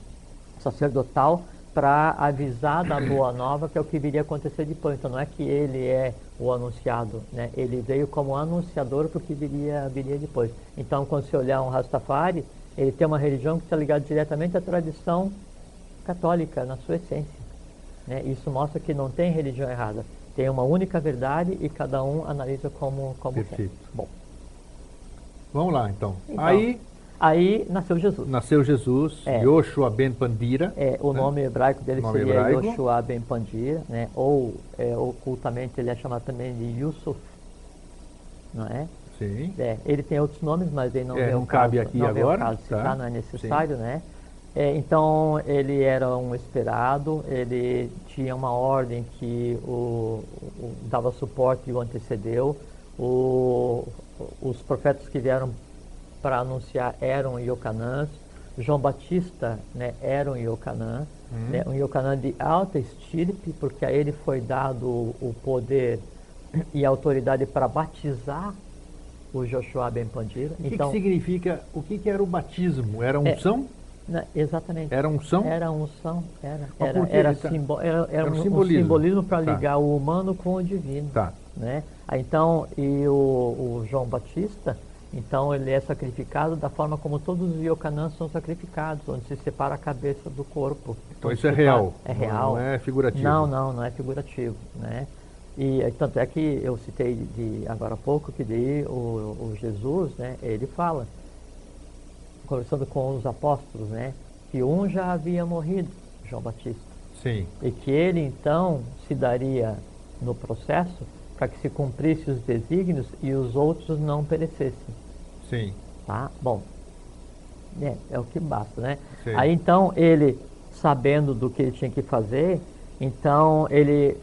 sacerdotal, para avisar da boa nova, que é o que viria a acontecer depois. Então não é que ele é o anunciado, né? Ele veio como anunciador para o que viria depois. Então, quando você olhar um Rastafari, ele tem uma religião que está ligada diretamente à tradição católica, na sua essência, né? Isso mostra que não tem religião errada. Tem uma única verdade e cada um analisa como Perfeito. quer. Bom, Vamos lá, então. Então, aí nasceu Jesus. Nasceu Jesus, Yoshua Ben Pandira. O nome hebraico dele Nome seria hebraico. Yoshua Ben Pandira, né? Ou ocultamente ele é chamado também de Yusuf, não é? Sim. Ele tem outros nomes, mas ele não É, vem não ao cabe caso, aqui não vem ao agora, caso citar, tá? não é necessário, né? Então ele era um esperado, ele tinha uma ordem que dava suporte e o antecedeu. Os profetas que vieram para anunciar eram Iocanãs. João Batista, né, era um Iocanã, né, um Iocanã de alta estirpe, porque a ele foi dado o poder e a autoridade para batizar o Joshua Ben Pandira. O que significa, o que era o batismo? Era unção? Exatamente. Era unção? Era unção, Mas por quê? era Era um simbolismo. simbolismo para Tá. ligar o humano com o divino. Tá. Né? Aí, então, e o João Batista, então ele é sacrificado da forma como todos os iocanãs são sacrificados, onde se separa a cabeça do corpo. Então Onde isso é separa- real. É real. Não é figurativo. Não é figurativo, né? E tanto é que eu citei agora há pouco que daí o Jesus, né, ele fala, conversando com os apóstolos, né, que um já havia morrido, João Batista, Sim. e que ele então se daria no processo para que se cumprisse os desígnios e os outros não perecessem. Sim. Tá? Bom, é o que basta, né? Sim. Aí então ele, sabendo do que ele tinha que fazer, então ele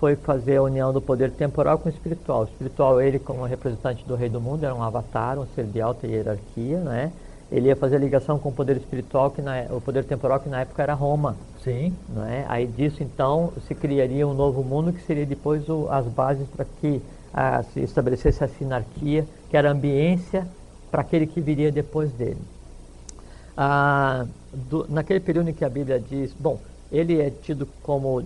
foi fazer a união do poder temporal com o espiritual. O espiritual, ele como representante do rei do mundo, era um avatar, um ser de alta hierarquia, né? Ele ia fazer a ligação com o poder espiritual, o poder temporal, que na época era Roma. Sim. Né? Aí disso então se criaria um novo mundo que seria depois as bases para que se estabelecesse a sinarquia, que era a ambiência para aquele que viria depois dele. Naquele período em que a Bíblia diz, bom, ele é tido como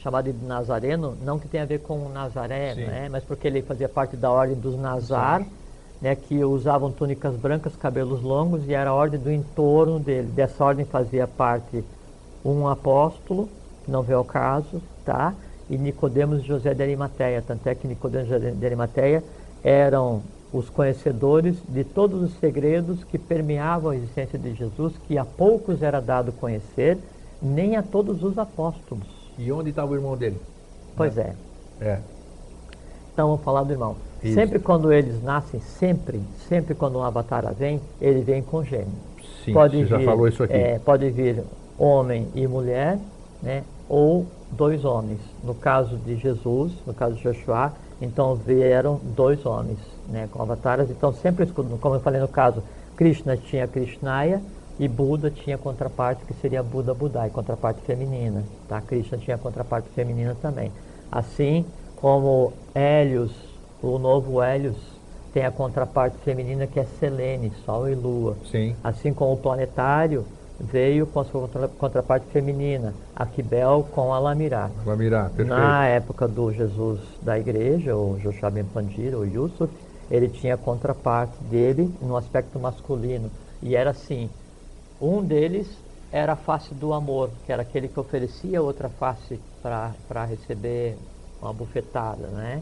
chamado de Nazareno, não que tenha a ver com Nazaré, né? Mas porque ele fazia parte da ordem dos Nazar, né, que usavam túnicas brancas, cabelos longos, e era a ordem do entorno dele. Dessa ordem fazia parte um apóstolo, que não veio ao caso, tá? E Nicodemos e José de Arimateia. Tanto é que Nicodemos e José de Arimateia eram os conhecedores de todos os segredos que permeavam a existência de Jesus, que a poucos era dado conhecer, nem a todos os apóstolos. E onde estava o irmão dele? Pois é. É. Então vamos falar do irmão. Isso. Sempre quando eles nascem, sempre quando um avatar vem, ele vem com gêmeo. Sim, você já falou isso aqui. Pode vir homem e mulher, né? Ou dois homens. No caso de Jesus, no caso de Joshua, então vieram dois homens, né, com avatares. Então sempre, como eu falei no caso, Krishna tinha Krishnaya e Buda tinha contraparte, que seria Buda Budai, contraparte feminina. Tá? Krishna tinha contraparte feminina também. Assim como Hélios, o novo Hélios, tem a contraparte feminina que é Selene, Sol e Lua. Sim. Assim como o planetário veio com a sua contraparte feminina, a Quibel com a Lamirá. Lamirá, perfeito. Na época do Jesus da igreja, o Joshua Ben Pandira, o Yusuf, ele tinha a contraparte dele no aspecto masculino. E era assim, um deles era a face do amor, que era aquele que oferecia outra face para receber uma bufetada, né?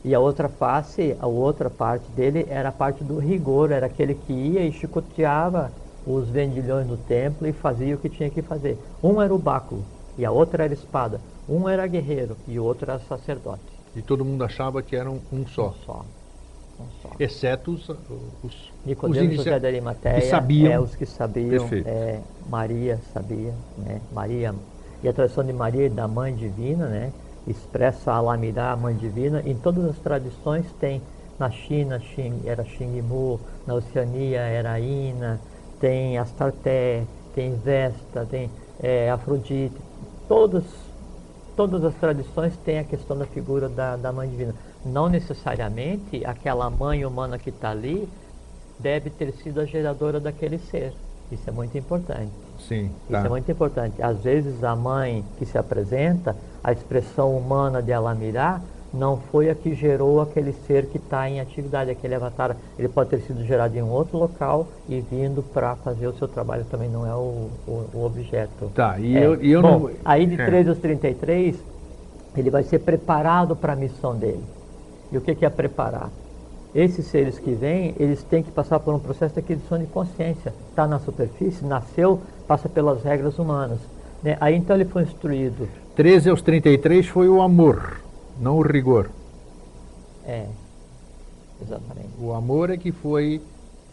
E a outra face, a outra parte dele era a parte do rigor, era aquele que ia e chicoteava os vendilhões do templo e fazia o que tinha que fazer. Um era o báculo e a outra era a espada. Um era guerreiro e o outro era sacerdote. E todo mundo achava que eram um só. Um só. Exceto os Nicodemos, José de Arimateia, que sabiam. os que sabiam, Maria sabia, né? Maria, e a tradição de Maria e da Mãe Divina, né? Expressa a Lamirá, a Mãe Divina. Em todas as tradições tem. Na China era Xingmu, na Oceania era Ina, tem Astarté, tem Vesta, tem Afrodite. Todas as tradições têm a questão da figura da Mãe Divina. Não necessariamente aquela mãe humana que está ali deve ter sido a geradora daquele ser. Isso é muito importante. Sim, tá. Isso é muito importante. Às vezes a mãe que se apresenta, a expressão humana de Alamirá, não foi a que gerou aquele ser que está em atividade, aquele avatar. Ele pode ter sido gerado em um outro local e vindo para fazer o seu trabalho, também não é o objeto. Tá, Bom, aí de 13 aos 33, ele vai ser preparado para a missão dele. E o que é preparar? Esses seres que vêm, eles têm que passar por um processo de aquisição de consciência. Está na superfície, nasceu, passa pelas regras humanas. Né? Aí então ele foi instruído. 13 aos 33 foi o amor, não o rigor. Exatamente. O amor é que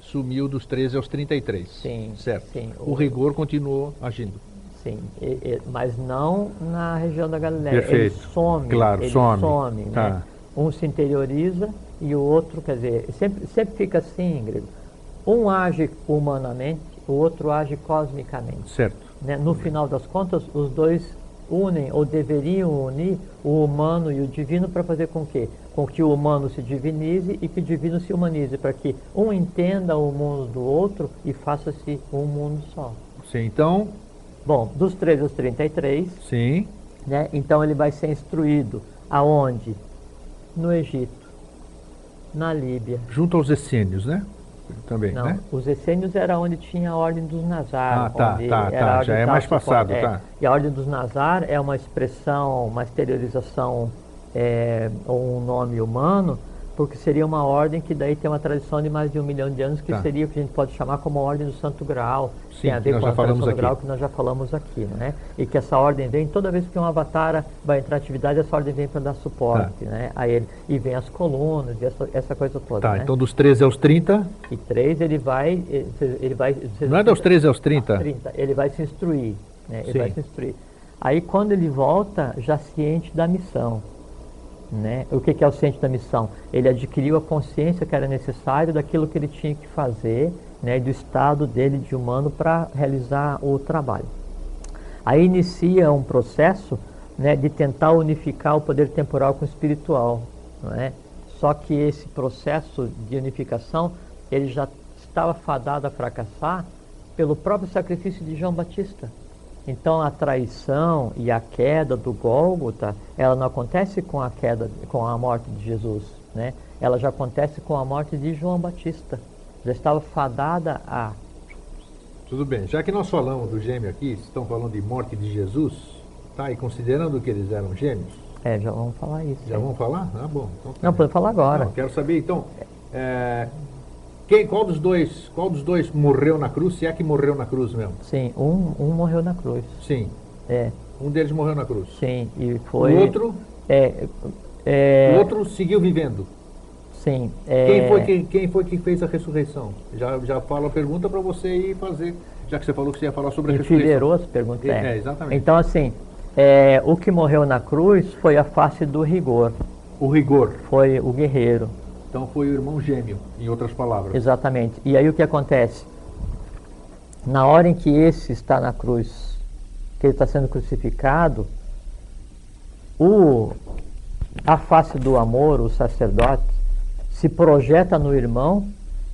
sumiu dos 13 aos 33. Sim. Certo. Sim, o rigor continuou agindo. Sim, mas não na região da Galileia. Perfeito. Ele some. Claro, ele some. Né? Tá. Um se interioriza e o outro, quer dizer, sempre fica assim, Ingrid. Um age humanamente, o outro age cosmicamente. Certo. Né? No final das contas, os dois unem ou deveriam unir o humano e o divino para fazer com quê? Com que o humano se divinize e que o divino se humanize, para que um entenda o mundo do outro e faça-se um mundo só. Sim, então, Bom, dos 13 aos 33, sim, né? Então ele vai ser instruído aonde? No Egito, na Líbia. junto aos essênios, né? Também, Não, né? os essênios era onde tinha a Ordem dos Nazar. Ah, tá, onde tá, era tá, a ordem já é mais Tasso, passado, tá. E a Ordem dos Nazar é uma expressão, uma exteriorização, ou um nome humano, porque seria uma ordem que daí tem uma tradição de mais de 1 milhão de anos, que Tá. seria o que a gente pode chamar como a Ordem do Santo Graal. Sim, Tem a que ver nós com já a tradição falamos do aqui. Graal que nós já falamos aqui, né? E que essa ordem vem, toda vez que um avatar vai entrar em atividade, essa ordem vem para dar suporte, né? A ele. E vem as colunas, e essa coisa toda, Tá, né? então dos 13 aos 30, E 3 ele vai... não é dos 13 aos 30? 30, ele vai se instruir, né? Ele Sim. vai se instruir. Aí quando ele volta, já ciente da missão, né? O que é o ciente da missão? Ele adquiriu a consciência que era necessário daquilo que ele tinha que fazer, né? E do estado dele de humano para realizar o trabalho. Aí inicia um processo, né, de tentar unificar o poder temporal com o espiritual, não é? Só que esse processo de unificação, ele já estava fadado a fracassar pelo próprio sacrifício de João Batista. Então a traição e a queda do Gólgota, ela não acontece com a queda, com a morte de Jesus, né? Ela já acontece com a morte de João Batista. Já estava fadada a... Tudo bem, já que nós falamos do gêmeo aqui, estão falando de morte de Jesus, tá? E considerando que eles eram gêmeos, já vamos falar isso. já vamos falar? Ah, bom. Então tá Não, bem. podemos falar agora. Não, quero saber então, qual dos dois morreu na cruz, se é que morreu na cruz mesmo? Sim, um morreu na cruz. Sim, É, um deles morreu na cruz. sim, e foi... O outro, o outro seguiu vivendo. Sim. Quem foi que fez a ressurreição? Já falo a pergunta para você ir fazer, já que você falou que você ia falar sobre a ressurreição. Enfileirou as perguntas. Exatamente. Então, assim, o que morreu na cruz foi a face do rigor, O rigor. foi o guerreiro, Então foi o irmão gêmeo, em outras palavras. exatamente. E aí o que acontece? Na hora em que esse está na cruz, que ele está sendo crucificado, a face do amor, o sacerdote, se projeta no irmão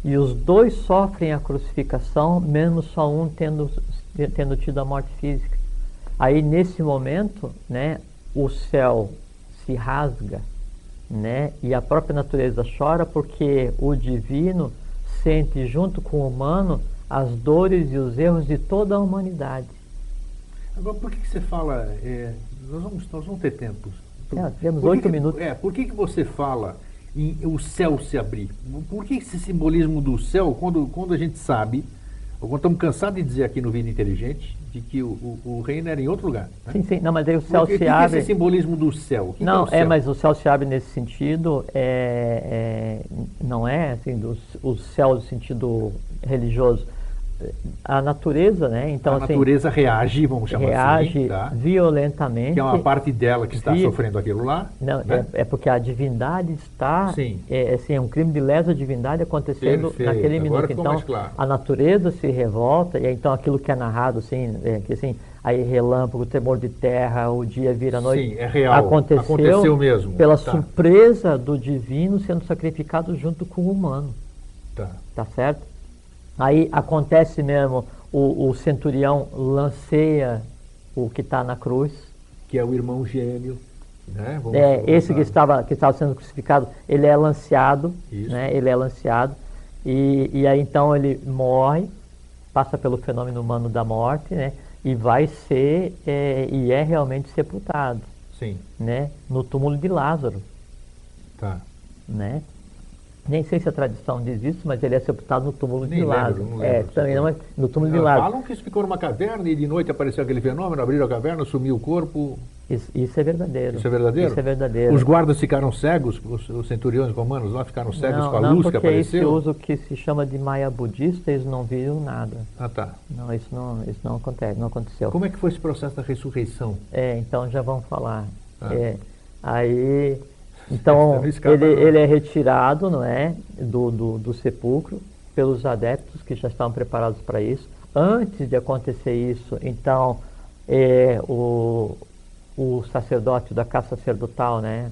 e os dois sofrem a crucificação, mesmo só um tendo tido a morte física. Aí nesse momento, né, o céu se rasga, né, e a própria natureza chora porque o divino sente junto com o humano as dores e os erros de toda a humanidade. Agora, por que você fala... nós vamos ter tempo. Temos 8 minutos. Por que você fala em o céu se abrir? Por que esse simbolismo do céu, quando a gente sabe, ou quando estamos cansados de dizer aqui no Vida Inteligente, de que o reino era em outro lugar? Né? Sim, sim. Não, mas aí o céu se que abre... é esse simbolismo do céu? Não, o céu? mas o céu se abre nesse sentido, não é assim, o céu no sentido religioso. A natureza, né? Então, a natureza reage, vamos chamar reage assim, tá? violentamente. Que é uma parte dela que está sofrendo aquilo lá. Não, né? é porque a divindade está... Sim. É um crime de lesa divindade acontecendo Perfeito. naquele Agora minuto. ficou Então, mais claro. a natureza se revolta, e então aquilo que é narrado, assim, que assim, aí relâmpago, tremor de terra, o dia vira a noite. Sim, é real. Aconteceu mesmo. Pela Tá. surpresa do divino sendo sacrificado junto com o humano. Tá certo? Aí acontece mesmo, o centurião lanceia o que está na cruz. Que é o irmão gêmeo. Né? Esse que estava sendo crucificado, ele é lanceado. Isso. Né? Ele é lanceado. E aí então ele morre, passa pelo fenômeno humano da morte, né? E vai ser, e é realmente sepultado. Sim. Né? No túmulo de Lázaro. Tá. Né? Nem sei se a tradição diz isso, mas ele é sepultado no túmulo de Lázaro. Não lembro, também não, no túmulo de Lázaro. Falam que isso ficou numa caverna e de noite apareceu aquele fenômeno, abriram a caverna, sumiu o corpo. Isso é verdadeiro. Isso é verdadeiro? Isso é verdadeiro. Os guardas ficaram cegos, os centuriões romanos lá ficaram cegos com a luz que porque apareceu? esse uso que se chama de maia budista, eles não viram nada. Ah, tá. Não, isso não acontece, não aconteceu. Como é que foi esse processo da ressurreição? Então já vamos falar. Ah. Aí... Então, ele é retirado, não é, do sepulcro pelos adeptos que já estavam preparados para isso. Antes de acontecer isso, então, o sacerdote da casa sacerdotal, né?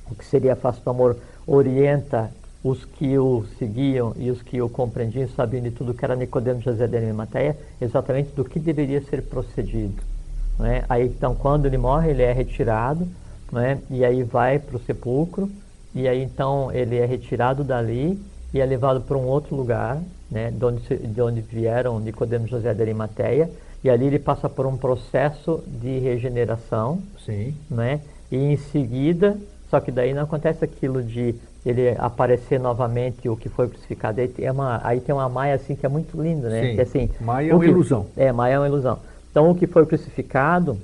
O que seria a face do amor, orienta os que o seguiam e os que o compreendiam, sabiam de tudo que era Nicodemo, José de Arimateia, exatamente do que deveria ser procedido. Né? Aí, então, quando ele morre, ele é retirado, né? E aí vai para o sepulcro, e aí, então, ele é retirado dali e é levado para um outro lugar, né? De onde vieram Nicodemo, José de Arimateia, e ali ele passa por um processo de regeneração, Sim. né? E em seguida, só que daí não acontece aquilo de ele aparecer novamente o que foi crucificado. Aí tem uma Maia assim que é muito linda, né? Sim. Que, assim, Maia é uma ilusão. Maia é uma ilusão. Então o que foi crucificado,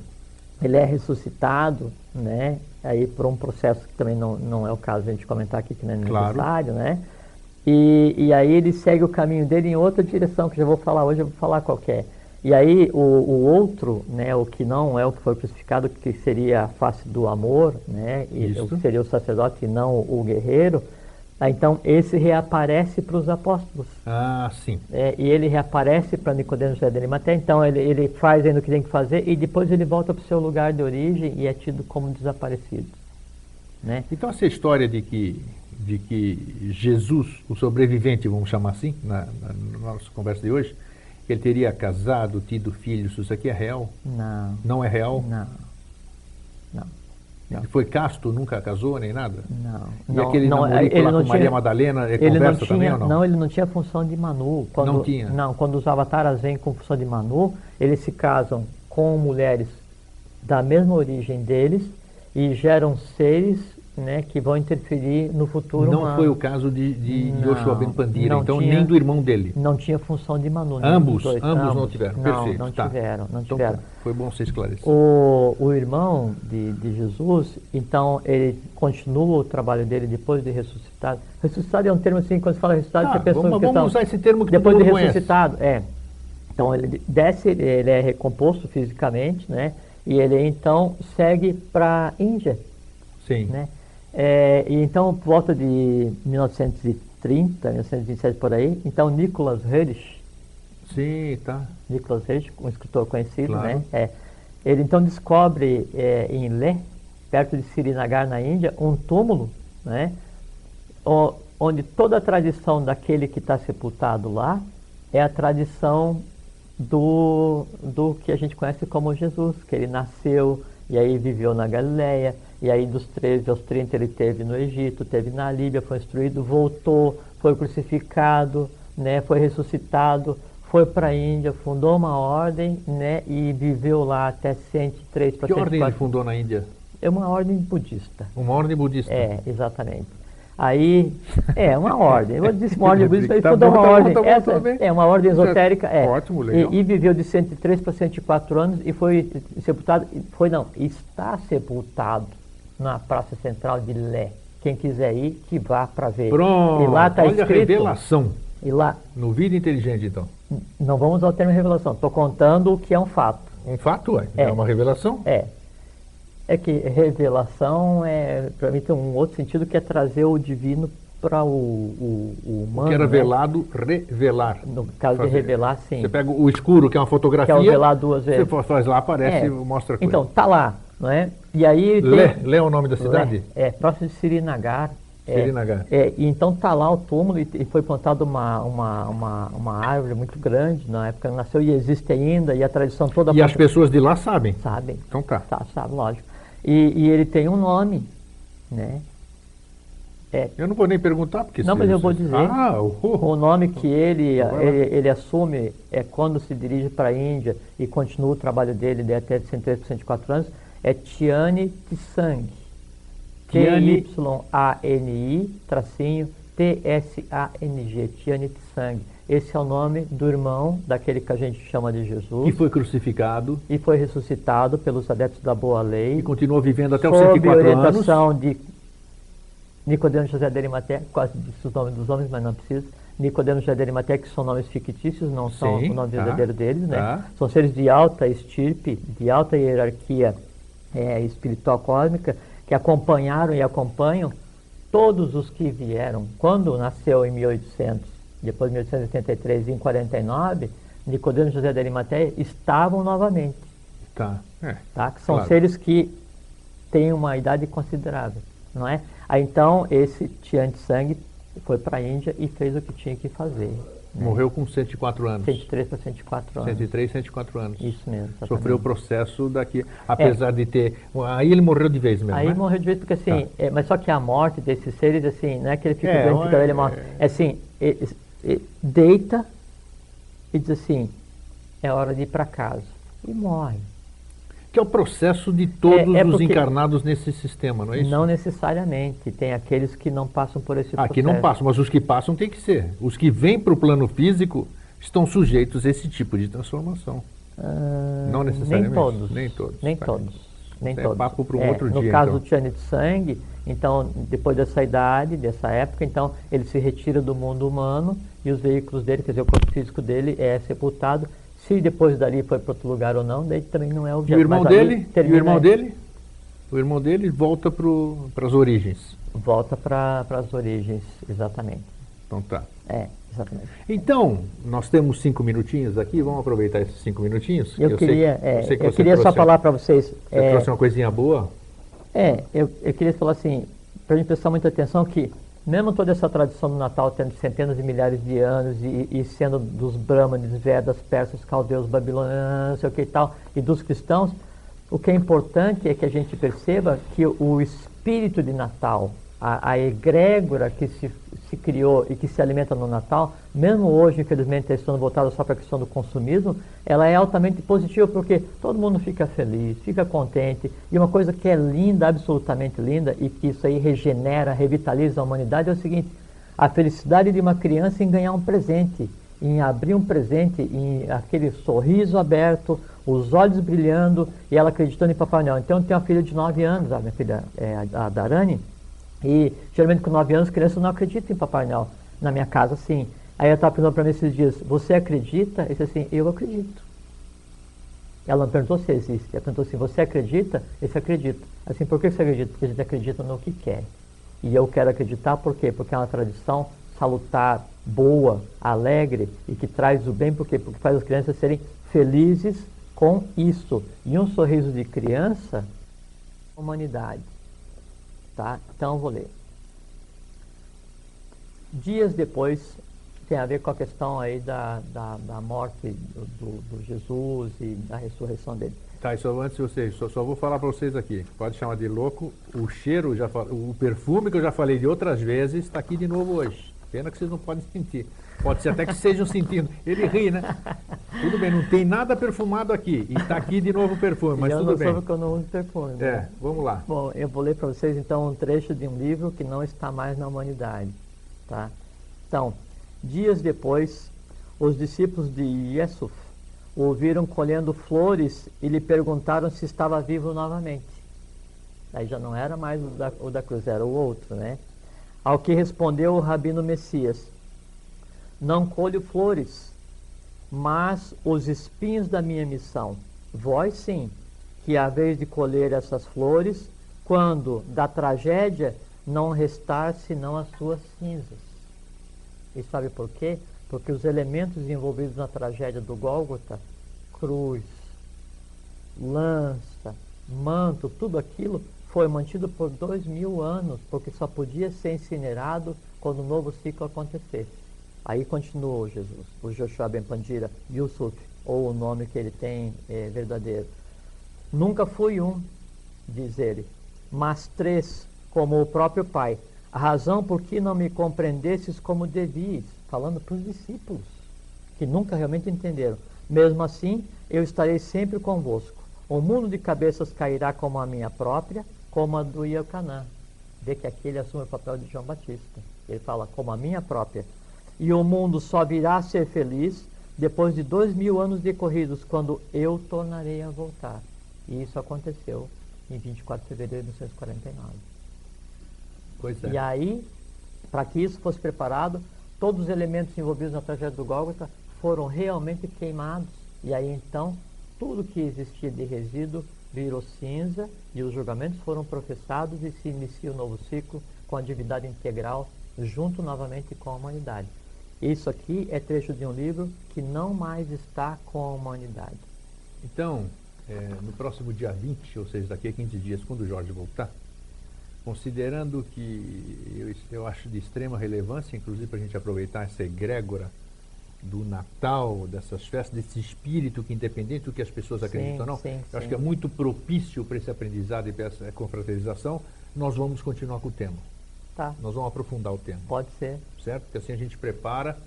ele é ressuscitado, né? Aí por um processo que também não é o caso de a gente comentar aqui, que não é necessário, né? E aí ele segue o caminho dele em outra direção, que já vou falar hoje, eu vou falar qual que é. E aí o outro, né, o que não é o que foi crucificado, que seria a face do amor, né, e o que seria o sacerdote e não o guerreiro, então esse reaparece para os apóstolos. Ah, sim. E ele reaparece para Nicodemo, José de Arimateia, então ele faz ainda o que tem que fazer e depois ele volta para o seu lugar de origem e é tido como desaparecido. Né? Então essa história de que Jesus, o sobrevivente, vamos chamar assim, na nossa conversa de hoje, ele teria casado, tido filhos, isso aqui é real? Não. Não é real? Não. Ele foi casto, nunca casou, nem nada? Não. E aquele namorico lá com Maria Madalena, conversa também ou não? Não, ele não tinha função de Manu. Não tinha? Não, quando os avataras vêm com função de Manu, eles se casam com mulheres da mesma origem deles e geram seres, né, que vão interferir no futuro humano. Não foi o caso de Yoshua Ben Pandira, então tinha, nem do irmão dele? Não tinha função de Manu. Ambos não tiveram, perfeito. Não tiveram. Então, foi bom você esclarecer. O irmão de Jesus, então, ele continua o trabalho dele depois de ressuscitado. Ressuscitado é um termo assim, quando se fala ressuscitado, você pensa vamos usar esse termo que depois todo de mundo ressuscitado, Então, ele desce, ele é recomposto fisicamente, né? E ele, então, segue para a Índia. Sim. Né? E então, por volta de 1930, 1927 por aí, então Nicholas Hirsch, Nicholas Hirsch, um escritor conhecido, claro. né? Ele então descobre em Leh, perto de Srinagar, na Índia, um túmulo, né? Onde toda a tradição daquele que está sepultado lá é a tradição do que a gente conhece como Jesus, que ele nasceu e aí viveu na Galileia, e aí dos 13 aos 30 ele teve no Egito, teve na Líbia, foi instruído, voltou, foi crucificado, né, foi ressuscitado, foi para a Índia, fundou uma ordem, né, e viveu lá até 103 para 104. Que ordem ele fundou na Índia? É uma ordem budista. Uma ordem budista? Exatamente. Aí, uma ordem. Eu disse uma ordem budista, ele tá fundou bom, uma ordem. Tá bem. É uma ordem esotérica. Ótimo, legal. E viveu de 103 para 104 anos e foi sepultado, está sepultado na Praça Central de Lé. Quem quiser ir, que vá para ver. Pronto, e lá tá olha escrito, a revelação. E lá, no Vida Inteligente, então. Não vamos ao termo revelação, estou contando o que é um fato. Um fato é uma revelação? É que revelação, para mim, tem um outro sentido que é trazer o divino para o humano. O que era velado, revelar. No caso de revelar, sim. Você pega o escuro, que é uma fotografia. Que é o velar duas vezes. Você faz lá, aparece e mostra a coisa. Então, tá lá, não é? E aí... Lé é o nome da cidade? Próximo de Srinagar. Srinagar. E então tá lá o túmulo e foi plantada uma árvore muito grande, na época nasceu e existe ainda, e a tradição toda... E as pessoas de lá sabem? Sabem. Então tá. Sabe, lógico. E ele tem um nome, né? Eu não vou nem perguntar, porque... Não, mas eu vou dizer. O nome que ele assume quando se dirige para a Índia e continua o trabalho dele de até 103 por 104 anos, é Tiani Tsang. T-Y-A-N-I-T-S-A-N-G, Tiani Tsang. Esse é o nome do irmão daquele que a gente chama de Jesus. Que foi crucificado. E foi ressuscitado pelos adeptos da boa lei. E continuou vivendo até os 104 anos. Sob orientação de Nicodemo, José de Arimateia, quase disse os nomes dos homens, mas não precisa. Nicodemo, José de Arimateia, que são nomes fictícios, não são o nome verdadeiro deles, né? São seres de alta estirpe, de alta hierarquia espiritual cósmica, que acompanharam e acompanham todos os que vieram. Quando nasceu em 1800, depois de 1883 e em 49, Nicodemo e José de Arimateia estavam novamente. tá? Que são claro. seres que têm uma idade considerável, não é? Aí então esse Tian Tsang foi para a Índia e fez o que tinha que fazer. Né? Morreu com 104 anos. 103 para 104 anos. 103, 104 anos. Isso mesmo. Exatamente. Sofreu o processo daqui, apesar de ter... Aí ele morreu de vez mesmo, Aí né? morreu de vez porque assim, mas só que a morte desses seres, assim, não é que ele fica doente, fica ele morre. É assim, deita e diz assim, é hora de ir para casa. E morre. Que é o processo de todos os porque encarnados nesse sistema, não é isso? Não necessariamente. Tem aqueles que não passam por esse processo. Aqui não passam, mas os que passam tem que ser. Os que vêm para o plano físico estão sujeitos a esse tipo de transformação. Não necessariamente. Nem todos. Nem todos. Nem Tá. todos. Nem É todos. papo para um outro no dia, caso então. do Tian Tsang, então, depois dessa idade, dessa época, então, ele se retira do mundo humano e os veículos dele, quer dizer, o corpo físico dele é sepultado. Se depois dali foi para outro lugar ou não, daí também não é objeto. E o irmão Mas ali dele? E o termina- irmão dele? O irmão dele volta para as origens. Volta para as origens, exatamente. Então tá. Exatamente. Então, nós temos 5 minutinhos aqui, vamos aproveitar esses 5 minutinhos. Eu queria você queria só trouxe- falar para vocês. Você trouxe uma coisinha boa? Eu queria falar assim, para a gente prestar muita atenção que, mesmo toda essa tradição do Natal tendo centenas de milhares de anos e sendo dos Brahmanes, Vedas, persas, caldeus, babilônios, não sei o que e tal, e dos cristãos, o que é importante é que a gente perceba que o espírito de Natal, a egrégora que se criou e que se alimenta no Natal, mesmo hoje, infelizmente, está estando voltada só para a questão do consumismo, ela é altamente positiva porque todo mundo fica feliz, fica contente. E uma coisa que é linda, absolutamente linda, e que isso aí regenera, revitaliza a humanidade, é o seguinte: a felicidade de uma criança em ganhar um presente, em abrir um presente, em aquele sorriso aberto, os olhos brilhando e ela acreditando em Papai Noel. Então, eu tenho uma filha de 9 anos, a minha filha, a Darani, e geralmente com 9 anos, crianças não acreditam em Papai Noel. Na minha casa, sim. Aí ela estava perguntando para mim esses dias, você acredita? Eu disse assim, eu acredito. Ela não perguntou se existe, ela perguntou assim, você acredita? Eu disse, acredito. Assim, por que você acredita? Porque a gente acredita no que quer. E eu quero acreditar por quê? Porque é uma tradição salutar, boa, alegre e que traz o bem, por quê? Porque faz as crianças serem felizes com isso. E um sorriso de criança, humanidade. Tá? Então eu vou ler. Dias depois, tem a ver com a questão aí da morte do Jesus e da ressurreição dele. Tá, e só antes de vocês, só vou falar para vocês aqui, pode chamar de louco, o cheiro, o perfume que eu já falei de outras vezes, está aqui de novo hoje. Pena que vocês não podem sentir. Pode ser até que estejam sentindo. Ele ri, né? Tudo bem, não tem nada perfumado aqui. E está aqui de novo o perfume, mas tudo bem. Eu não soube que eu não uso perfume. Né? Vamos lá. Bom, eu vou ler para vocês então um trecho de um livro que não está mais na humanidade. Tá? Então, dias depois, os discípulos de Yusuf o ouviram colhendo flores e lhe perguntaram se estava vivo novamente. Aí já não era mais o da cruz, era o outro, né? Ao que respondeu o Rabino Messias, não colho flores, mas os espinhos da minha missão. Vós sim, que haveis de colher essas flores, quando da tragédia não restar senão as suas cinzas. E sabe por quê? Porque os elementos envolvidos na tragédia do Gólgota, cruz, lança, manto, tudo aquilo foi mantido por 2000 anos, porque só podia ser incinerado quando o novo ciclo acontecesse. Aí continuou Jesus, o Joshua Ben Pandira, Yusuf, ou o nome que ele tem verdadeiro. Nunca fui um, diz ele, mas 3, como o próprio Pai. A razão por que não me compreendesses como devias, falando para os discípulos, que nunca realmente entenderam. Mesmo assim, eu estarei sempre convosco. O mundo de cabeças cairá como a minha própria, como a do Iocanã. Vê que aqui ele assume o papel de João Batista. Ele fala, como a minha própria. E o mundo só virá a ser feliz depois de 2000 anos decorridos, quando eu tornarei a voltar. E isso aconteceu em 24 de fevereiro de 1949. Pois é. E aí, para que isso fosse preparado, todos os elementos envolvidos na tragédia do Gólgota foram realmente queimados. E aí então, tudo que existia de resíduo virou cinza e os julgamentos foram professados e se inicia um novo ciclo com a divindade integral junto novamente com a humanidade. Isso aqui é trecho de um livro que não mais está com a humanidade. Então, no próximo dia 20, ou seja, daqui a 15 dias, quando o Jorge voltar, considerando que eu acho de extrema relevância, inclusive para a gente aproveitar essa egrégora do Natal, dessas festas, desse espírito que, independente do que as pessoas acreditam ou não, eu acho que é muito propício para esse aprendizado e para essa confraternização, nós vamos continuar com o tema. Tá. Nós vamos aprofundar o tema. Pode ser. Certo? Porque assim a gente prepara,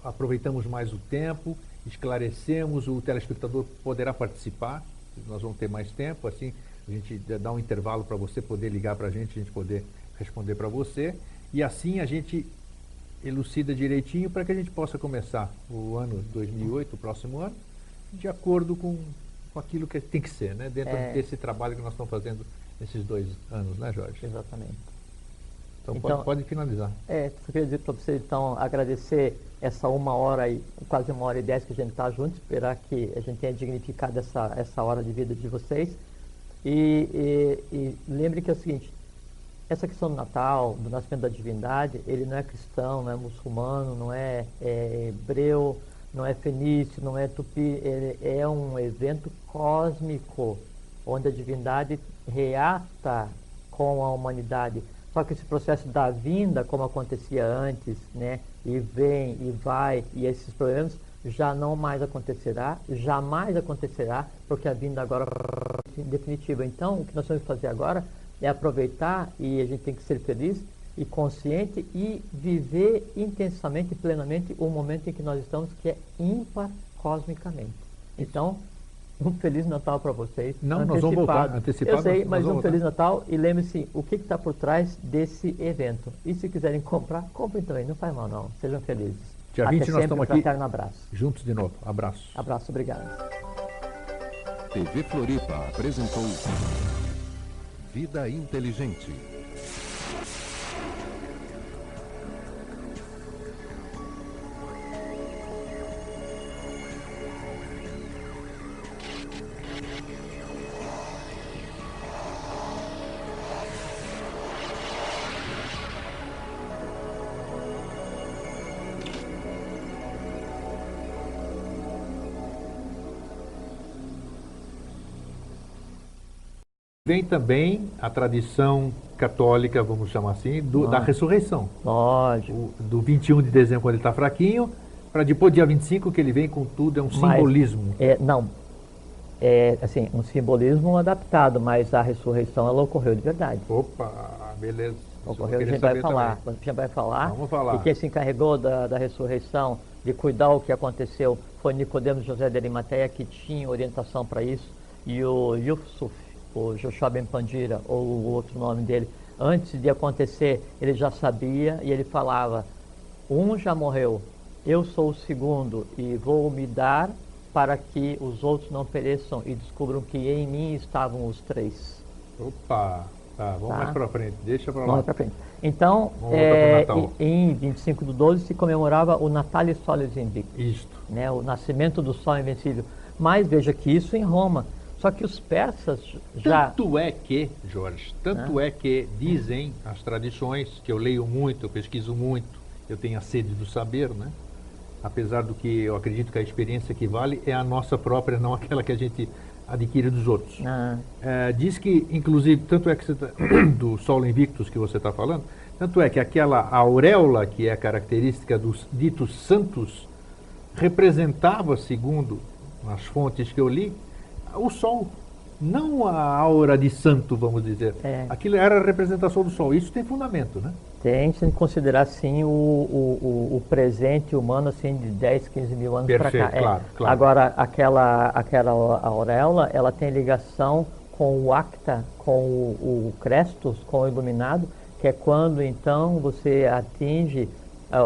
aproveitamos mais o tempo, esclarecemos, o telespectador poderá participar, nós vamos ter mais tempo, assim a gente dá um intervalo para você poder ligar para a gente poder responder para você, e assim a gente elucida direitinho para que a gente possa começar o ano 2008, o próximo ano, de acordo com aquilo que tem que ser, né? Dentro desse trabalho que nós estamos fazendo nesses 2 anos, né, Jorge? Exatamente. Então pode finalizar. Só queria dizer para você, então, agradecer essa 1 hora e quase 1h10 que a gente está junto, esperar que a gente tenha dignificado essa hora de vida de vocês. E lembre que é o seguinte, essa questão do Natal, do nascimento da divindade, ele não é cristão, não é muçulmano, não é hebreu, não é fenício, não é tupi, ele é um evento cósmico, onde a divindade reata com a humanidade. Só que esse processo da vinda, como acontecia antes, né, e vem e vai, e esses problemas, já não mais acontecerá, jamais acontecerá, porque a vinda agora é definitiva. Então, o que nós temos que fazer agora é aproveitar, e a gente tem que ser feliz e consciente e viver intensamente e plenamente o momento em que nós estamos, que é ímpar cosmicamente. Então, um Feliz Natal para vocês. Não, nós vamos voltar, antecipado. Eu sei, mas um Feliz Natal, e lembre-se o que está por trás desse evento. E se quiserem comprar, comprem também, não faz mal não, sejam felizes. Dia 20 nós estamos aqui abraço. Juntos de novo. Abraço. Abraço, obrigado. TV Floripa apresentou Vida Inteligente. Vem também a tradição católica, vamos chamar assim, da ressurreição. Lógico. Do 21 de dezembro, quando ele está fraquinho, para depois, dia 25, que ele vem com tudo, é um simbolismo. Assim, um simbolismo adaptado, mas a ressurreição, ela ocorreu de verdade. Opa, beleza. Ocorreu, a gente vai falar. A gente vai falar. Vamos falar. E quem se encarregou da ressurreição, de cuidar o que aconteceu, foi Nicodemos José de Arimateia, que tinha orientação para isso, e o Yusuf, o Joshua Ben Pandira, ou o outro nome dele, antes de acontecer, ele já sabia e ele falava: um já morreu, eu sou o segundo e vou me dar para que os outros não pereçam e descubram que em mim estavam os 3. Opa, vamos mais para frente, deixa para lá. Vamos para frente. Então, em 25/12 se comemorava o Natalis Solis Invictus, isto, né, o nascimento do Sol Invencível. Mas veja que isso em Roma. Só que os persas já... Tanto é que, Jorge, é que dizem as tradições, que eu leio muito, eu pesquiso muito, eu tenho a sede do saber, né? Apesar do que eu acredito que a experiência que vale é a nossa própria, não aquela que a gente adquire dos outros. Diz que, inclusive, tanto é que do Sol Invictus que você está falando, tanto é que aquela auréola, que é a característica dos ditos santos, representava, segundo as fontes que eu li, o Sol, não a aura de santo, vamos dizer. Aquilo era a representação do Sol. Isso tem fundamento, né? Tem, se considerar, sim, o presente humano, assim, de 10, 15 mil anos para cá. Claro. Agora, aquela auréola, ela tem ligação com o Acta, com o Crestus, com o Iluminado, que é quando, então, você atinge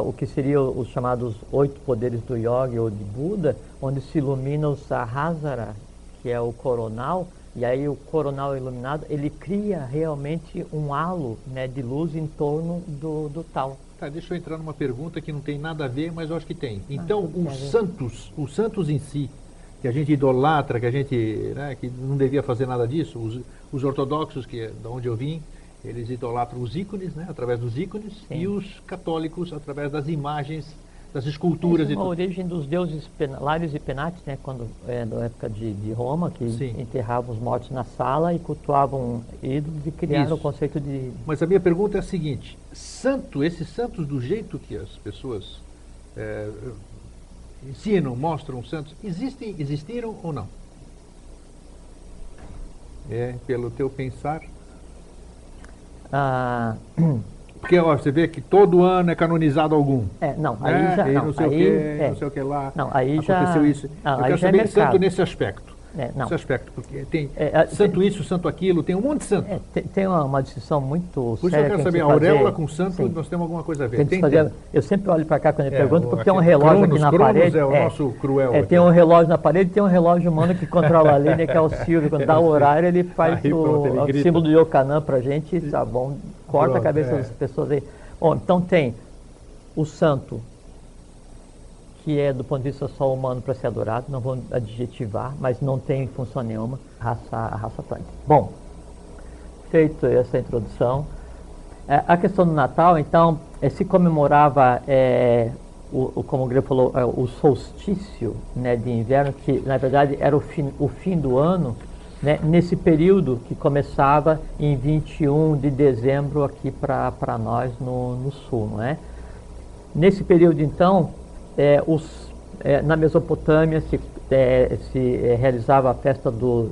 o que seriam os chamados 8 poderes do Yoga ou de Buda, onde se ilumina o Sahasrara, que é o coronal, e aí o coronal iluminado, ele cria realmente um halo, né, de luz em torno do tal. Tá, deixa eu entrar numa pergunta que não tem nada a ver, mas eu acho que tem. Então, os santos em si, que a gente idolatra, que a gente, né, que não devia fazer nada disso, os ortodoxos, que é de onde eu vim, eles idolatram os ícones, né, através dos ícones, sim, e os católicos através das imagens das esculturas Essa é e uma tudo. origem dos deuses Lários e Penates, né, quando, na época de Roma, que Sim. enterravam os mortos na sala e cultuavam ídolos e criaram Isso. o conceito de... Mas a minha pergunta é a seguinte: esses santos do jeito que as pessoas ensinam, mostram santos, existiram ou não? Pelo teu pensar? Ah, Porque ó, você vê que todo ano é canonizado algum. não, aí Né? já... E Não, não sei aí, o que, não sei o que lá. Não, aí já... Aconteceu isso. Não, Eu aí quero já é saber mercado. santo nesse aspecto. Não. Nesse aspecto, porque tem É, santo isso, santo aquilo, tem um monte de santo. Tem uma distinção muito Por isso séria eu quero que saber, a a gente precisa auréola fazer. com santo, Sim. nós temos alguma coisa a ver. Tem que fazer, eu sempre olho para cá quando ele pergunta, porque tem um aqui, relógio Cronos, aqui na Cronos parede. é o nosso cruel aqui. Tem um relógio na parede e tem um relógio humano que controla a linha, que é o Silvio. Quando dá o horário, ele faz Aí, pronto, ele o grita. símbolo do Yokanã pra gente, tá bom, corta Pronto, a cabeça das pessoas aí. Bom, então tem o santo, que é do ponto de vista só humano para ser adorado, não vou adjetivar, mas não tem função nenhuma, a raça atlântica. Bom, feito essa introdução, a questão do Natal, então, se comemorava, como o Grego falou, o solstício, né, de inverno, que na verdade era o fim do ano, né, nesse período que começava em 21 de dezembro aqui para nós no sul, não é? Nesse período, então, na Mesopotâmia se realizava a festa do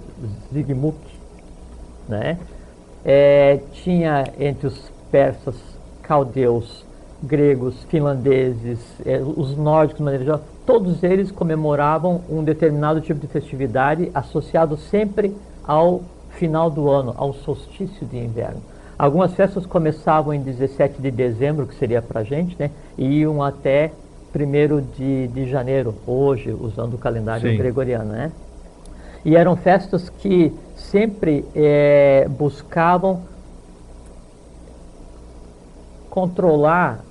Zigmuk, né? Tinha entre os persas, caldeus, gregos, finlandeses, os nórdicos, de maneira geral, todos eles comemoravam um determinado tipo de festividade associado sempre ao final do ano, ao solstício de inverno. Algumas festas começavam em 17 de dezembro, que seria para a gente, né? E iam até 1º de janeiro, hoje, usando o calendário Sim. gregoriano, né? E eram festas que sempre buscavam controlar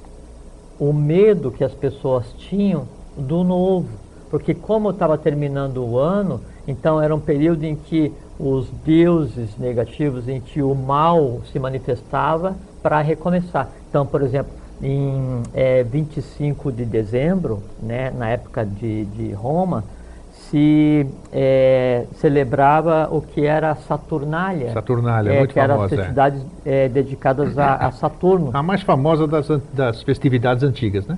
o medo que as pessoas tinham do novo. Porque como estava terminando o ano, então era um período em que os deuses negativos, em que o mal se manifestava para recomeçar. Então, por exemplo, em 25 de dezembro, né, na época de Roma, se celebrava o que era a Saturnália. Saturnália, muito que eram famosa. festividades dedicadas a Saturno. A mais famosa das festividades antigas, né?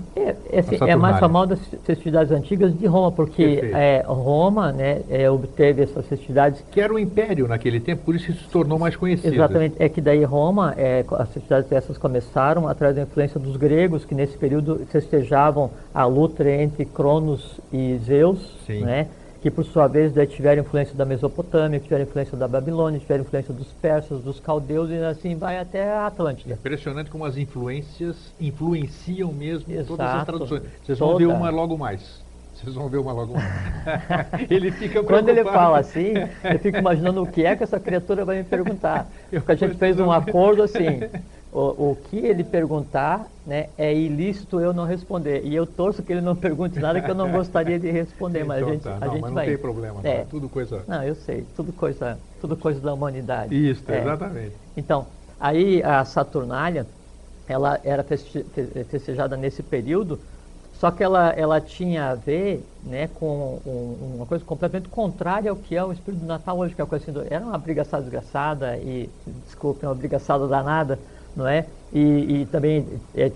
É mais famosa das festividades antigas de Roma, porque Roma, né, obteve essas festividades. Que era o império naquele tempo, por isso se tornou mais conhecido. Exatamente, é que daí Roma, as festividades dessas começaram através da influência dos gregos, que nesse período festejavam a luta entre Cronos e Zeus, né? Que por sua vez daí tiveram influência da Mesopotâmia, tiveram influência da Babilônia, tiveram influência dos persas, dos caldeus e assim vai até a Atlântida. É impressionante como as influências influenciam mesmo todas as Exato. traduções. Vocês vão ver uma logo mais. Vocês vão ver uma logo mais. Ele fica preocupado. Quando ele fala assim, eu fico imaginando o que é que essa criatura vai me perguntar. Porque a gente fez um acordo assim, o que ele perguntar, né, é ilícito eu não responder. E eu torço que ele não pergunte nada que eu não gostaria de responder, mas então, a gente mas vai. Não tem problema, não. É tudo coisa... Não, eu sei, tudo coisa da humanidade. Isso, exatamente. Então, aí a Saturnália, ela era festejada nesse período, só que ela tinha a ver, né, com uma coisa completamente contrária ao que é o espírito do Natal hoje, que é uma coisa assim, era uma brigaçada desgraçada e, desculpe, uma brigaçada danada, não é? E também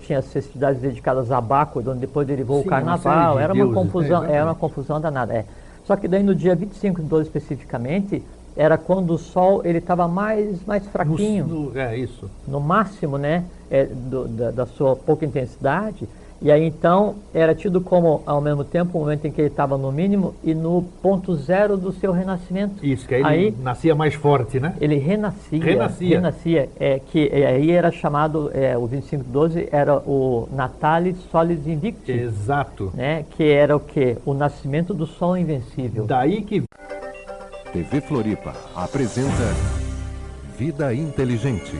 tinha as festividades dedicadas a Baco, onde depois derivou o Carnaval, era uma confusão, era uma confusão danada. Só que daí no dia 25 de 12 especificamente, era quando o Sol ele estava mais fraquinho, isso. No máximo, né, da sua pouca intensidade. E aí então era tido como, ao mesmo tempo, o momento em que ele estava no mínimo e no ponto zero do seu renascimento. Isso, que aí ele nascia mais forte, né? Ele renascia. Aí era chamado, o 25/12 era o Natalis Solis Invicti. Exato. Né, que era o quê? O nascimento do Sol Invencível. Daí que... TV Floripa apresenta Vida Inteligente.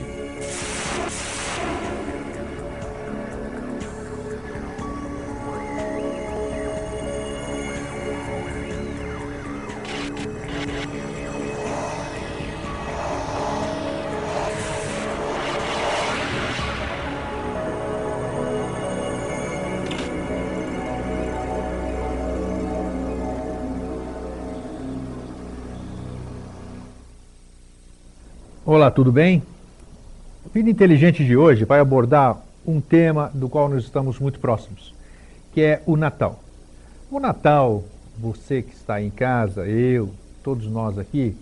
Olá, tudo bem? O Vida Inteligente de hoje vai abordar um tema do qual nós estamos muito próximos, que é o Natal. O Natal, você que está em casa, eu, todos nós aqui,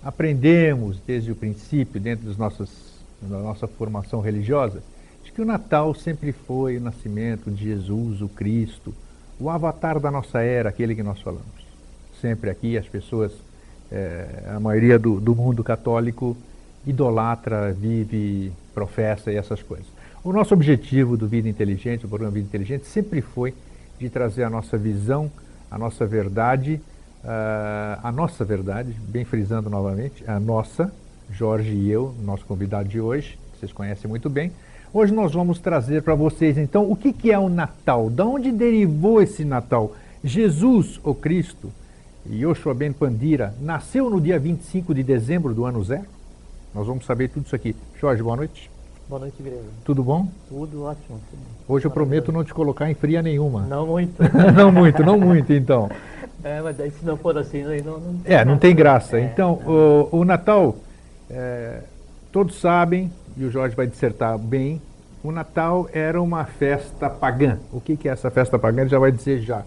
aprendemos desde o princípio, dentro da nossa formação religiosa, de que o Natal sempre foi o nascimento de Jesus, o Cristo, o avatar da nossa era, aquele que nós falamos. Sempre aqui as pessoas, a maioria do mundo católico, idolatra, vive, professa e essas coisas. O nosso objetivo do Vida Inteligente, do programa Vida Inteligente, sempre foi de trazer a nossa visão, a nossa verdade, bem frisando novamente, a nossa, Jorge e eu, nosso convidado de hoje, vocês conhecem muito bem. Hoje nós vamos trazer para vocês, então, o que é o Natal? De onde derivou esse Natal? Jesus, o Cristo, Yoshua Ben Pandira, nasceu no dia 25 de dezembro do ano zero? Nós vamos saber tudo isso aqui. Jorge, boa noite. Boa noite, igreja. Tudo bom? Tudo ótimo. Tudo. Hoje eu prometo não te colocar em fria nenhuma. Não muito. não muito, então. Mas daí se não for assim, não tem graça. Então, o Natal, todos sabem, e o Jorge vai dissertar bem, o Natal era uma festa pagã. O que é essa festa pagã? Ele já vai dizer já.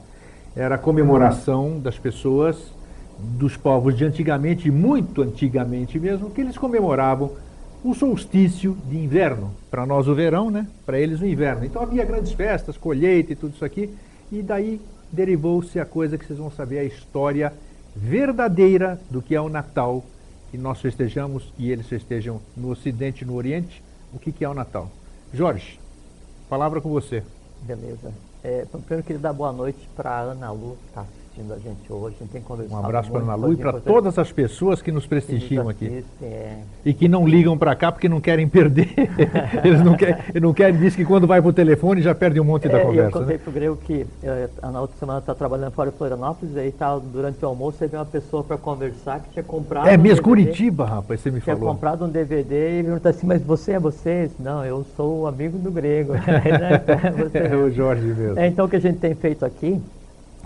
Era a comemoração das pessoas, dos povos de antigamente, muito antigamente mesmo, que eles comemoravam o solstício de inverno. Para nós o verão, né? Para eles o inverno. Então havia grandes festas, colheita e tudo isso aqui, e daí derivou-se a coisa que vocês vão saber, a história verdadeira do que é o Natal, que nós festejamos e eles festejam no Ocidente e no Oriente. O que é o Natal? Jorge, palavra com você. Beleza. Primeiro eu queria dar boa noite para a Ana Lu, que está assistindo a gente hoje. A gente tem conversado Um abraço para a Ana muito, Lu e para todas as pessoas que nos prestigiam aqui. assistem, E que não ligam para cá porque não querem perder. Eles não querem, diz que quando vai para o telefone já perde um monte da conversa. Eu contei para o Grego que na outra semana está trabalhando fora de Florianópolis, aí durante o almoço aí veio uma pessoa para conversar que tinha comprado um mesmo, Curitiba, rapaz, você me falou. Tinha comprado um DVD e perguntou assim, mas você é você? Não, eu sou o amigo do Grego. É o Jorge mesmo. Então o que a gente tem feito aqui,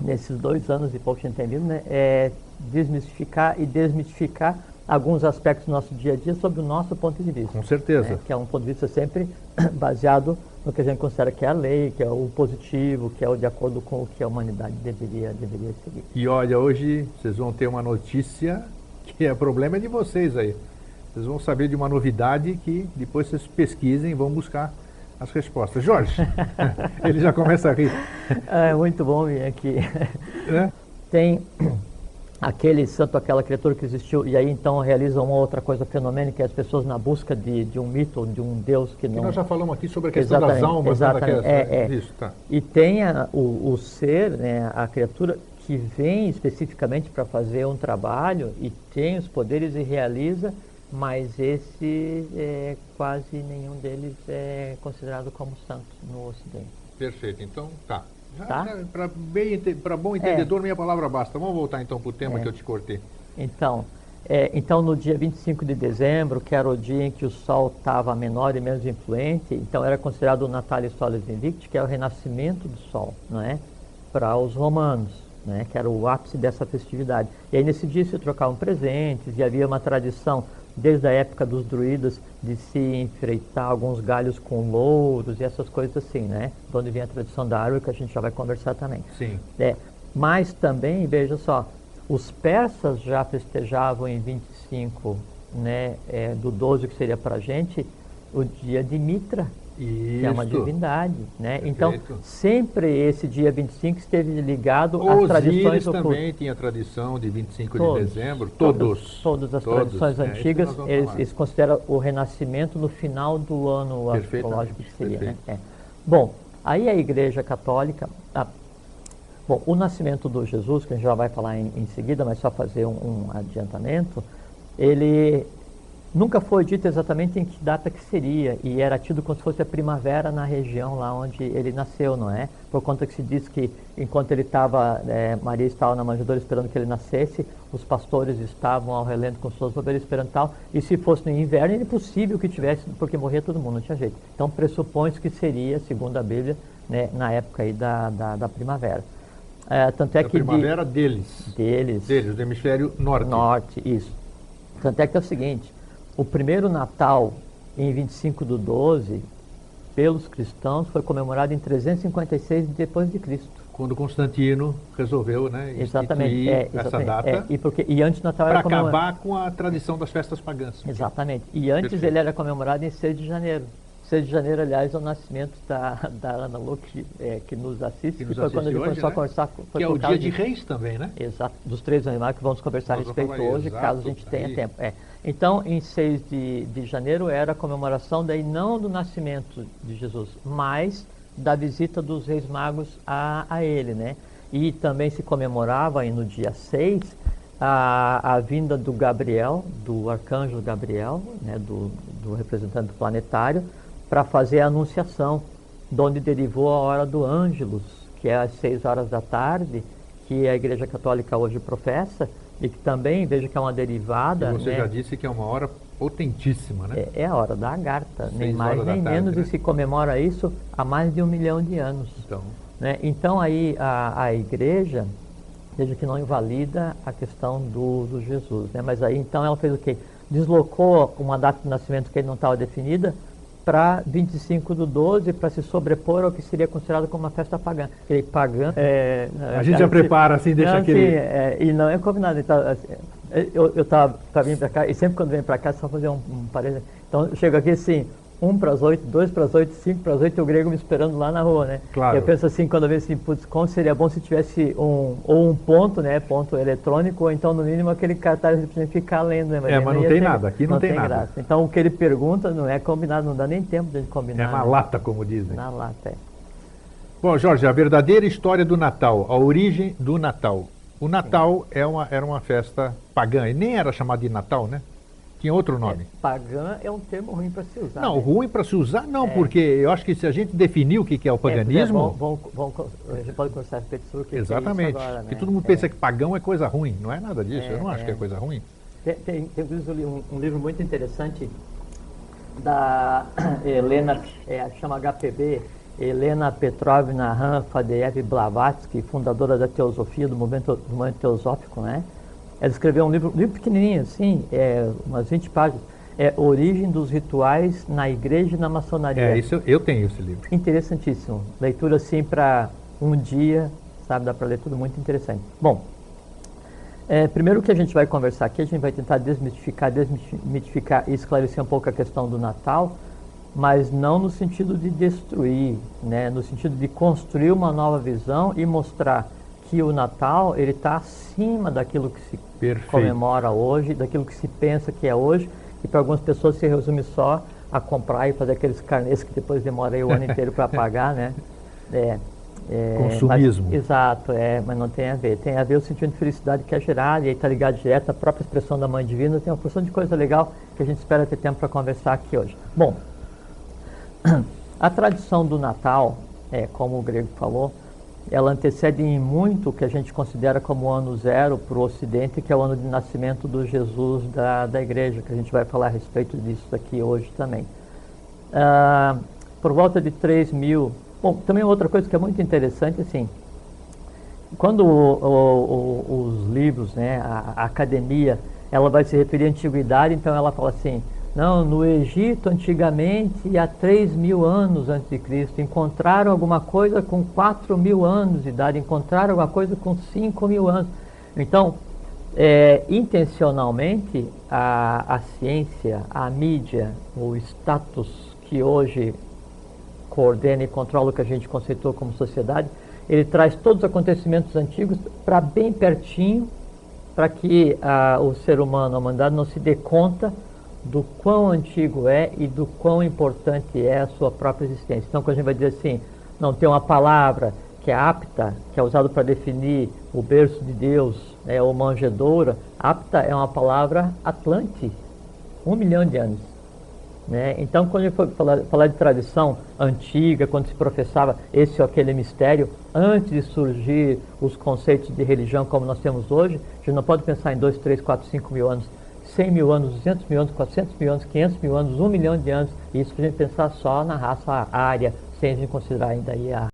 nesses 2 anos e pouco que a gente tem vindo, né, é desmistificar e desmitificar alguns aspectos do nosso dia a dia sob o nosso ponto de vista. Com certeza. Né, que é um ponto de vista sempre baseado no que a gente considera que é a lei, que é o positivo, que é o de acordo com o que a humanidade deveria seguir. E olha, hoje vocês vão ter uma notícia que é problema de vocês aí. Vocês vão saber de uma novidade que depois vocês pesquisem e vão buscar as respostas. Jorge, ele já começa a rir. É muito bom vir aqui. Tem aquele santo, aquela criatura que existiu, e aí então realiza uma outra coisa fenômena, que é as pessoas na busca de um mito, de um Deus que não... nós já falamos aqui sobre a questão das almas. Exatamente. Isso, tá. E tem o ser, né, a criatura, que vem especificamente para fazer um trabalho e tem os poderes e realiza, mas quase nenhum deles é considerado como santo no Ocidente. Perfeito, então tá. Tá? Para bom entendedor, minha palavra basta. Vamos voltar então para o tema que eu te cortei. Então, no dia 25 de dezembro, que era o dia em que o Sol estava menor e menos influente, então era considerado o Natalis Solis Invicti, que é o renascimento do Sol, não é? Para os romanos, né? Que era o ápice dessa festividade. E aí nesse dia se trocavam presentes e havia uma tradição desde a época dos druidas, de se enfreitar alguns galhos com louros e essas coisas assim, né? De onde vem a tradição da árvore, que a gente já vai conversar também. Sim. Mas também, veja só, os persas já festejavam em 25, né, do 12, que seria para a gente, o dia de Mitra, que é uma divindade, né? Então, sempre esse dia 25 esteve ligado às tradições do culto. Também tinha tradição de 25 de dezembro, todas as tradições antigas, eles consideram o renascimento no final do ano astrológico, que seria, né? Bom, aí a Igreja Católica, o nascimento do Jesus, que a gente já vai falar em seguida, mas só fazer um adiantamento, ele nunca foi dito exatamente em que data que seria, e era tido como se fosse a primavera na região lá onde ele nasceu, não é? Por conta que se diz que enquanto ele estava, Maria estava na manjedoura esperando que ele nascesse, os pastores estavam ao relento com suas ovelhas esperando tal, e se fosse no inverno, era impossível que tivesse, porque morria todo mundo, não tinha jeito. Então pressupõe-se que seria, segundo a Bíblia, né, na época aí da primavera. Tanto é que primavera deles, do hemisfério norte. Isso. Tanto é que é o seguinte, o primeiro Natal, em 25/12, pelos cristãos, foi comemorado em 356 depois de Cristo. Quando Constantino resolveu, né, Exatamente, instituir essa data e antes o Natal para era comemorado. acabar com a tradição das festas pagãs. Exatamente. E antes Perfeito. ele era comemorado em 6 de janeiro. 6 de janeiro, aliás, é o nascimento da Ana Lu, que nos assiste, Que nos foi quando a gente assiste hoje, começou a né? conversar. Foi Que é por o causa dia de Reis também, né? Exato, dos 3 animais que vamos conversar a Nós vamos respeito falar, hoje, exato, caso a gente tenha aí. tempo. Então, em 6 de janeiro era a comemoração daí não do nascimento de Jesus, mas da visita dos reis magos a ele, né? E também se comemorava aí no dia 6 a vinda do Gabriel, do arcanjo Gabriel, né, do representante planetário, para fazer a anunciação, de onde derivou a hora do Ângelus, que é às 6 horas da tarde, que a Igreja Católica hoje professa, e que também, veja que é uma derivada. E você né, já disse que é uma hora potentíssima, né? é a hora da Agartha, nem 6 mais horas da nem tarde, menos, né? e se comemora isso há mais de 1 milhão de anos. Então, Né? Então aí a igreja, veja que não invalida a questão do Jesus, né? Mas aí então ela fez o quê? Deslocou uma data de nascimento que não estava definida para 25/12 para se sobrepor ao que seria considerado como uma festa pagã. Aquele pagã... a gente já prepara assim, deixa não, aquele... e não é combinado. Então, assim, eu estava vindo para cá, e sempre quando venho para cá, só fazer um parênteses. Então, eu chego aqui assim, 1 para as 8, 2 para as 8, 5 para as 8, o grego me esperando lá na rua, né? Claro. Eu penso assim, quando eu vejo assim, putz, como seria bom se tivesse um ponto, né? Ponto eletrônico, ou então, no mínimo, aquele cartaz que precisa ficar lendo, né? Mas não ia tem ter- nada, aqui não tem nada. graça. Então, o que ele pergunta não é combinado, não dá nem tempo de combinar. É na né? lata, como dizem. Na lata, é. Bom, Jorge, a verdadeira história do Natal, a origem do Natal. O Natal era uma festa pagã, e nem era chamado de Natal, né? Tinha outro nome. Pagã é um termo ruim para se usar. Não, né? ruim para se usar, não, porque eu acho que se a gente definir o que é o paganismo... A gente pode conversar a respeito sobre o que Exatamente. é isso agora, né? Porque todo mundo pensa que pagão é coisa ruim. Não é nada disso. Eu não acho que é coisa ruim. Tem inclusive um livro muito interessante da Helena, chama HPB, Helena Petrovna Rafadeev Blavatsky, fundadora da teosofia, do movimento teosófico, né? Ela escreveu um livro pequenininho, assim, umas 20 páginas, Origem dos Rituais na Igreja e na Maçonaria. Isso, eu tenho esse livro. Interessantíssimo. Leitura, assim, para um dia, sabe? Dá para ler tudo muito interessante. Bom, primeiro que a gente vai conversar aqui, a gente vai tentar desmitificar e esclarecer um pouco a questão do Natal, mas não no sentido de destruir, né? No sentido de construir uma nova visão e mostrar que o Natal ele está acima daquilo que se Perfeito. comemora hoje, daquilo que se pensa que é hoje, e para algumas pessoas se resume só a comprar e fazer aqueles carnês que depois demora aí o ano inteiro para pagar, né? Consumismo. Mas, exato, mas não tem a ver. Tem a ver o sentimento de felicidade que é gerado, e aí está ligado direto à própria expressão da Mãe Divina. Tem uma porção de coisa legal que a gente espera ter tempo para conversar aqui hoje. Bom, a tradição do Natal, como o grego falou, ela antecede em muito o que a gente considera como o ano zero para o Ocidente, que é o ano de nascimento do Jesus da Igreja, que a gente vai falar a respeito disso aqui hoje também. Por volta de 3.000... Bom, também outra coisa que é muito interessante, assim, quando os livros, né, a academia, ela vai se referir à antiguidade, então ela fala assim, não, no Egito, antigamente, há 3.000 anos antes de Cristo, encontraram alguma coisa com 4.000 anos de idade, encontraram alguma coisa com 5.000 anos. Então, intencionalmente, a ciência, a mídia, o status que hoje coordena e controla o que a gente conceitou como sociedade, ele traz todos os acontecimentos antigos para bem pertinho, para que o ser humano, a humanidade, não se dê conta do quão antigo é e do quão importante é a sua própria existência. Então, quando a gente vai dizer assim, não tem uma palavra que é apta, que é usada para definir o berço de Deus, ou manjedoura, apta é uma palavra Atlante, 1 milhão de anos. Né? Então, quando a gente for falar de tradição antiga, quando se professava esse ou aquele mistério, antes de surgir os conceitos de religião como nós temos hoje, a gente não pode pensar em 2, 3, 4, 5 mil anos, 100 mil anos, 200 mil anos, 400 mil anos, 500 mil anos, 1 milhão de anos, e isso para a gente pensar só na raça ária, sem a gente considerar ainda aí a